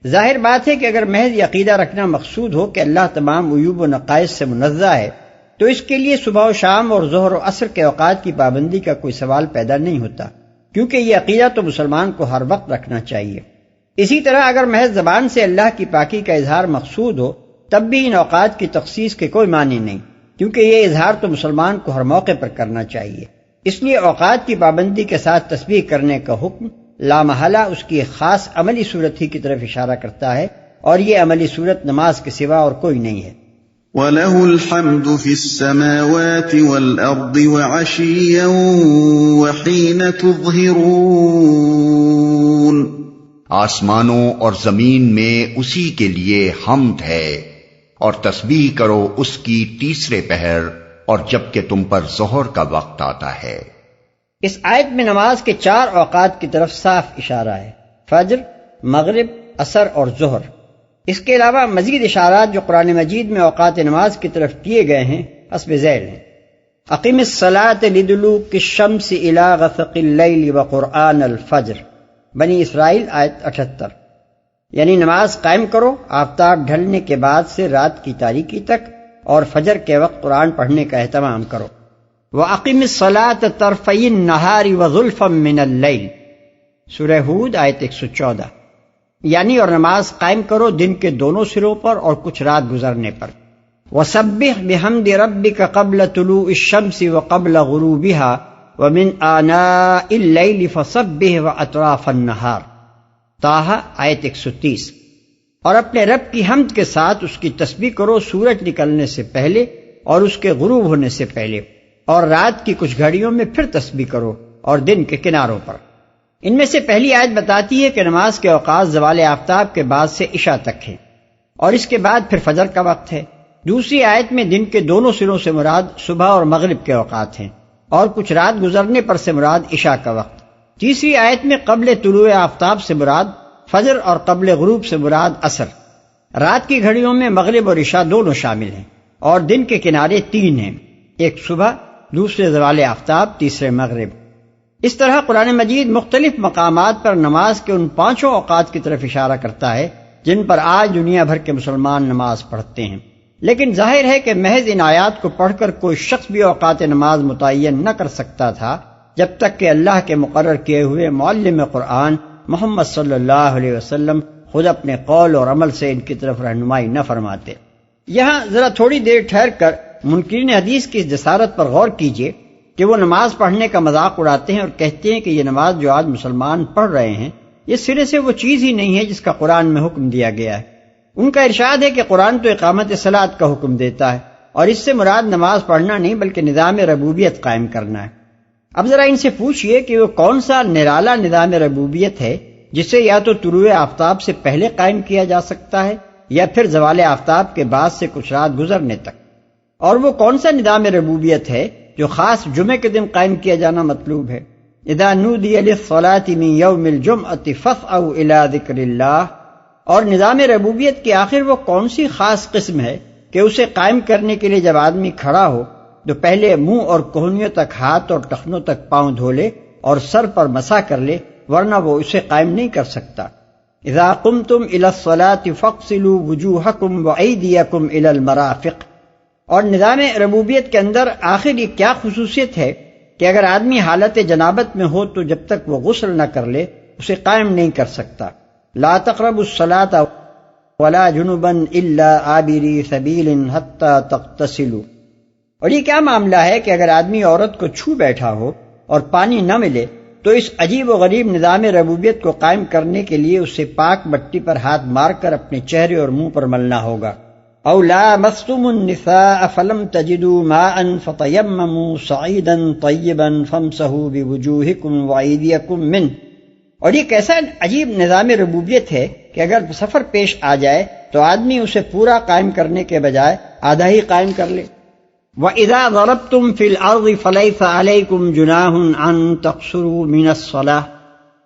ظاہر بات ہے کہ اگر محض یہ عقیدہ رکھنا مقصود ہو کہ اللہ تمام عیوب و نقائص سے منزہ ہے تو اس کے لیے صبح و شام اور ظہر و عصر کے اوقات کی پابندی کا کوئی سوال پیدا نہیں ہوتا، کیونکہ یہ عقیدہ تو مسلمان کو ہر وقت رکھنا چاہیے۔ اسی طرح اگر محض زبان سے اللہ کی پاکی کا اظہار مقصود ہو تب بھی ان اوقات کی تخصیص کے کوئی معنی نہیں، کیونکہ یہ اظہار تو مسلمان کو ہر موقع پر کرنا چاہیے۔ اس لیے اوقات کی پابندی کے ساتھ تسبیح کرنے کا حکم لامحالہ اس کی ایک خاص عملی صورت ہی کی طرف اشارہ کرتا ہے، اور یہ عملی صورت نماز کے سوا اور کوئی نہیں ہے۔ وَلَهُ الْحَمْدُ فِي السَّمَاوَاتِ وَالْأَرْضِ وَعَشِيًّا وَحِينَ تُظْهِرُونَ، آسمانوں اور زمین میں اسی کے لیے حمد ہے، اور تسبیح کرو اس کی تیسرے پہر اور جب کہ تم پر ظہر کا وقت آتا ہے۔ اس آیت میں نماز کے 4 اوقات کی طرف صاف اشارہ ہے: فجر، مغرب، عصر اور ظہر۔ اس کے علاوہ مزید اشارات جو قرآن مجید میں اوقات نماز کی طرف کیے گئے ہیں حسب ذیل ہیں: اقم الصلاۃ لدلوک الشمس الی غسق اللیل وقرآن الفجر، بنی اسرائیل آیت 78، یعنی نماز قائم کرو آفتاب ڈھلنے کے بعد سے رات کی تاریکی تک، اور فجر کے وقت قرآن پڑھنے کا اہتمام کرو۔ وَأَقِمِ الصَّلَاةَ طَرْفَيِ النَّهَارِ وَزُلْفًا مِّنَ اللَّيْلِ، سورہ ہود آیت 114، یعنی اور نماز قائم کرو دن کے دونوں سروں پر اور کچھ رات گزرنے پر۔ وَسَبِّحْ بِحَمْدِ رَبِّكَ قَبْلَ طُلُوعِ الشَّمْسِ وَقَبْلَ غُرُوبِهَا وَمِنْ آنَاءِ اللَّيْلِ فَسَبِّحْ وَأَطْرَافَ النَّهَارِ، طٰہَ آیت 130، اور اپنے رب کی حمد کے ساتھ اس کی تسبیح کرو سورج نکلنے سے پہلے اور اس کے غروب ہونے سے پہلے، اور رات کی کچھ گھڑیوں میں پھر تسبیح کرو اور دن کے کناروں پر۔ ان میں سے پہلی آیت بتاتی ہے کہ نماز کے اوقات زوال آفتاب کے بعد سے عشاء تک ہیں، اور اس کے بعد پھر فجر کا وقت ہے۔ دوسری آیت میں دن کے دونوں سروں سے مراد صبح اور مغرب کے اوقات ہیں، اور کچھ رات گزرنے پر سے مراد عشاء کا وقت۔ تیسری آیت میں قبل طلوع آفتاب سے مراد فجر اور قبل غروب سے مراد عصر۔ رات کی گھڑیوں میں مغرب اور عشاء دونوں شامل ہیں، اور دن کے کنارے 3 ہیں، ایک صبح، دوسرے زوال آفتاب، تیسرے مغرب۔ اس طرح قرآن مجید مختلف مقامات پر نماز کے ان 5 اوقات کی طرف اشارہ کرتا ہے جن پر آج دنیا بھر کے مسلمان نماز پڑھتے ہیں، لیکن ظاہر ہے کہ محض ان آیات کو پڑھ کر کوئی شخص بھی اوقات نماز متعین نہ کر سکتا تھا جب تک کہ اللہ کے مقرر کیے ہوئے معلم قرآن محمد صلی اللہ علیہ وسلم خود اپنے قول اور عمل سے ان کی طرف رہنمائی نہ فرماتے۔ یہاں ذرا تھوڑی دیر ٹھہر کر منکرین حدیث کی اس جسارت پر غور کیجیے کہ وہ نماز پڑھنے کا مذاق اڑاتے ہیں اور کہتے ہیں کہ یہ نماز جو آج مسلمان پڑھ رہے ہیں یہ سرے سے وہ چیز ہی نہیں ہے جس کا قرآن میں حکم دیا گیا ہے۔ ان کا ارشاد ہے کہ قرآن تو اقامت صلاۃ کا حکم دیتا ہے، اور اس سے مراد نماز پڑھنا نہیں بلکہ نظام ربوبیت قائم کرنا ہے۔ اب ذرا ان سے پوچھئے کہ وہ کون سا نرالا نظام ربوبیت ہے جسے یا تو طلوع آفتاب سے پہلے قائم کیا جا سکتا ہے یا پھر زوال آفتاب کے بعد سے کچھ رات گزرنے تک۔ اور وہ کون سا نظام ربوبیت ہے جو خاص جمعے کے دن قائم کیا جانا مطلوب ہے؟ اذا نودی للصلاة من یوم الجمعۃ فاسعوا الی ذکر اللہ۔ اور نظام ربوبیت کی آخر وہ کون سی خاص قسم ہے کہ اسے قائم کرنے کے لیے جب آدمی کھڑا ہو تو پہلے منہ اور کوہنیوں تک ہاتھ اور ٹخنوں تک پاؤں دھو لے اور سر پر مسح کر لے، ورنہ وہ اسے قائم نہیں کر سکتا۔ اذا قمتم الی الصلاة فاغسلوا وجوہکم وایدیکم الی المرافق۔ اور نظام ربوبیت کے اندر آخر یہ کیا خصوصیت ہے کہ اگر آدمی حالت جنابت میں ہو تو جب تک وہ غسل نہ کر لے اسے قائم نہیں کر سکتا۔ لا تقربوا الصلاة ولا جنبا الا عابری سبیل حتی تغتسلوا۔ اور یہ کیا معاملہ ہے کہ اگر آدمی عورت کو چھو بیٹھا ہو اور پانی نہ ملے تو اس عجیب و غریب نظام ربوبیت کو قائم کرنے کے لیے اسے پاک مٹی پر ہاتھ مار کر اپنے چہرے اور منہ پر ملنا ہوگا۔ او لامستم النساء فلم تجدوا ماء فتیمموا صعیدا طیبا فامسحوا بوجوہکم وایدیکم منہ۔ اور یہ کیسا عجیب نظام ربوبیت ہے کہ اگر سفر پیش آ جائے تو آدمی اسے پورا قائم کرنے کے بجائے آدھا ہی قائم کر لے۔ وَإِذَا ضَرَبْتُمْ فِي الْأَرْضِ فَلَيْسَ عَلَيْكُمْ جُنَاحٌ أَن تَقْصُرُوا مِنَ الصَّلَاةِ۔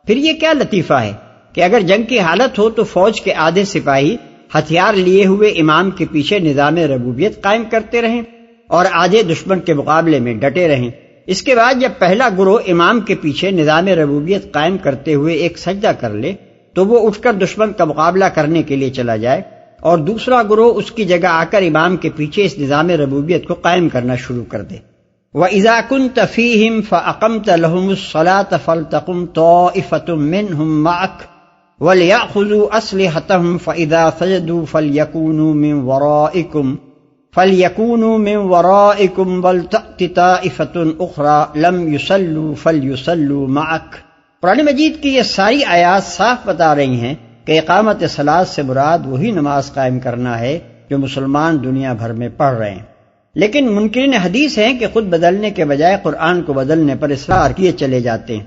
پھر یہ کیا لطیفہ ہے کہ اگر جنگ کی حالت ہو تو فوج کے آدھے سپاہی ہتھیار لیے ہوئے امام کے پیچھے نظام ربوبیت قائم کرتے رہیں اور آدھے دشمن کے مقابلے میں ڈٹے رہیں۔ اس کے بعد جب پہلا گروہ امام کے پیچھے نظام ربوبیت قائم کرتے ہوئے ایک سجدہ کر لے تو وہ اٹھ کر دشمن کا مقابلہ کرنے کے لیے چلا جائے اور دوسرا گروہ اس کی جگہ آ کر امام کے پیچھے اس نظام ربوبیت کو قائم کرنا شروع کر دے۔ وَإِذَا كُنْتَ فِيهِمْ فَأَقَمْتَ لَهُمُ الصَّلَاةَ فَلْتَقُمْ طَائِفَةٌ مِّنْهُمْ مَعَكَ وَلْيَأْخُذُوا أَسْلِحَتَهُمْ فَإِذَا سَجَدُوا فَلْيَكُونُوا مِنْ وَرَائِكُمْ وَلْتَأْتِ طَائِفَةٌ أُخْرَى لَمْ يُصَلُّوا فَلْيُصَلُّوا مَعَكَ۔ قرآن مجید کی یہ ساری آیات صاف بتا رہی ہیں کہ اقامت صلاۃ سے مراد وہی نماز قائم کرنا ہے جو مسلمان دنیا بھر میں پڑھ رہے ہیں۔ لیکن منکرین حدیث ہیں کہ خود بدلنے کے بجائے قرآن کو بدلنے پر اصرار کیے چلے جاتے ہیں۔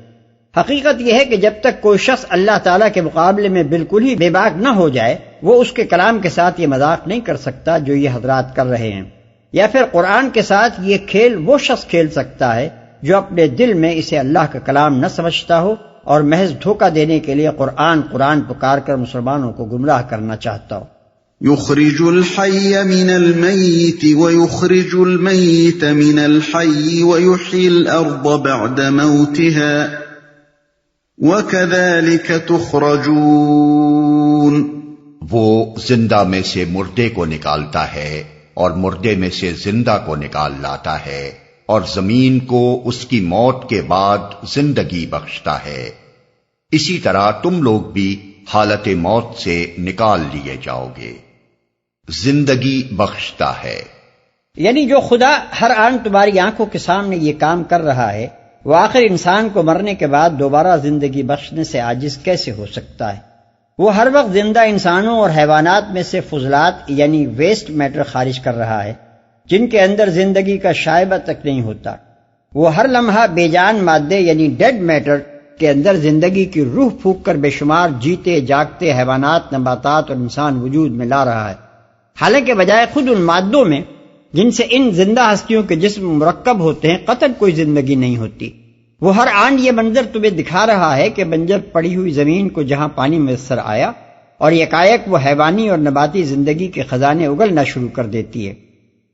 حقیقت یہ ہے کہ جب تک کوئی شخص اللہ تعالیٰ کے مقابلے میں بالکل ہی بے باک نہ ہو جائے وہ اس کے کلام کے ساتھ یہ مذاق نہیں کر سکتا جو یہ حضرات کر رہے ہیں، یا پھر قرآن کے ساتھ یہ کھیل وہ شخص کھیل سکتا ہے جو اپنے دل میں اسے اللہ کا کلام نہ سمجھتا ہو اور محض دھوکہ دینے کے لیے قرآن پکار کر مسلمانوں کو گمراہ کرنا چاہتا ہو۔ يخرج الحي من الميت ويخرج الميت من الحي ويحيي الأرض بعد موتها وَكَذَلِكَ تُخْرَجُونَ۔ وہ زندہ میں سے مردے کو نکالتا ہے اور مردے میں سے زندہ کو نکال لاتا ہے اور زمین کو اس کی موت کے بعد زندگی بخشتا ہے، اسی طرح تم لوگ بھی حالت موت سے نکال لیے جاؤ گے۔ زندگی بخشتا ہے یعنی جو خدا ہر آن تمہاری آنکھوں کے سامنے یہ کام کر رہا ہے وہ آخر انسان کو مرنے کے بعد دوبارہ زندگی بخشنے سے عاجز کیسے ہو سکتا ہے؟ وہ ہر وقت زندہ انسانوں اور حیوانات میں سے فضلات یعنی ویسٹ میٹر خارج کر رہا ہے جن کے اندر زندگی کا شائبہ تک نہیں ہوتا۔ وہ ہر لمحہ بے جان مادے یعنی ڈیڈ میٹر کے اندر زندگی کی روح پھونک کر بے شمار جیتے جاگتے حیوانات، نباتات اور انسان وجود میں لا رہا ہے، حالانکہ بجائے خود ان مادوں میں جن سے ان زندہ ہستیوں کے جسم مرکب ہوتے ہیں قطعاً کوئی زندگی نہیں ہوتی۔ وہ ہر آن یہ منظر تمہیں دکھا رہا ہے کہ بنجر پڑی ہوئی زمین کو جہاں پانی میسر آیا اور یکایک وہ حیوانی اور نباتی زندگی کے خزانے اگلنا شروع کر دیتی ہے۔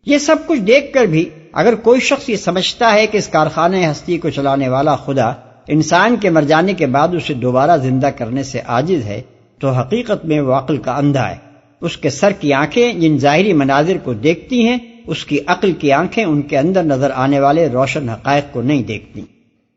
یہ سب کچھ دیکھ کر بھی اگر کوئی شخص یہ سمجھتا ہے کہ اس کارخانے ہستی کو چلانے والا خدا انسان کے مر جانے کے بعد اسے دوبارہ زندہ کرنے سے عاجز ہے تو حقیقت میں وہ عقل کا اندھا ہے۔ اس کے سر کی آنکھیں جن ظاہری مناظر کو دیکھتی ہیں اس کی عقل کی آنکھیں ان کے اندر نظر آنے والے روشن حقائق کو نہیں دیکھتی۔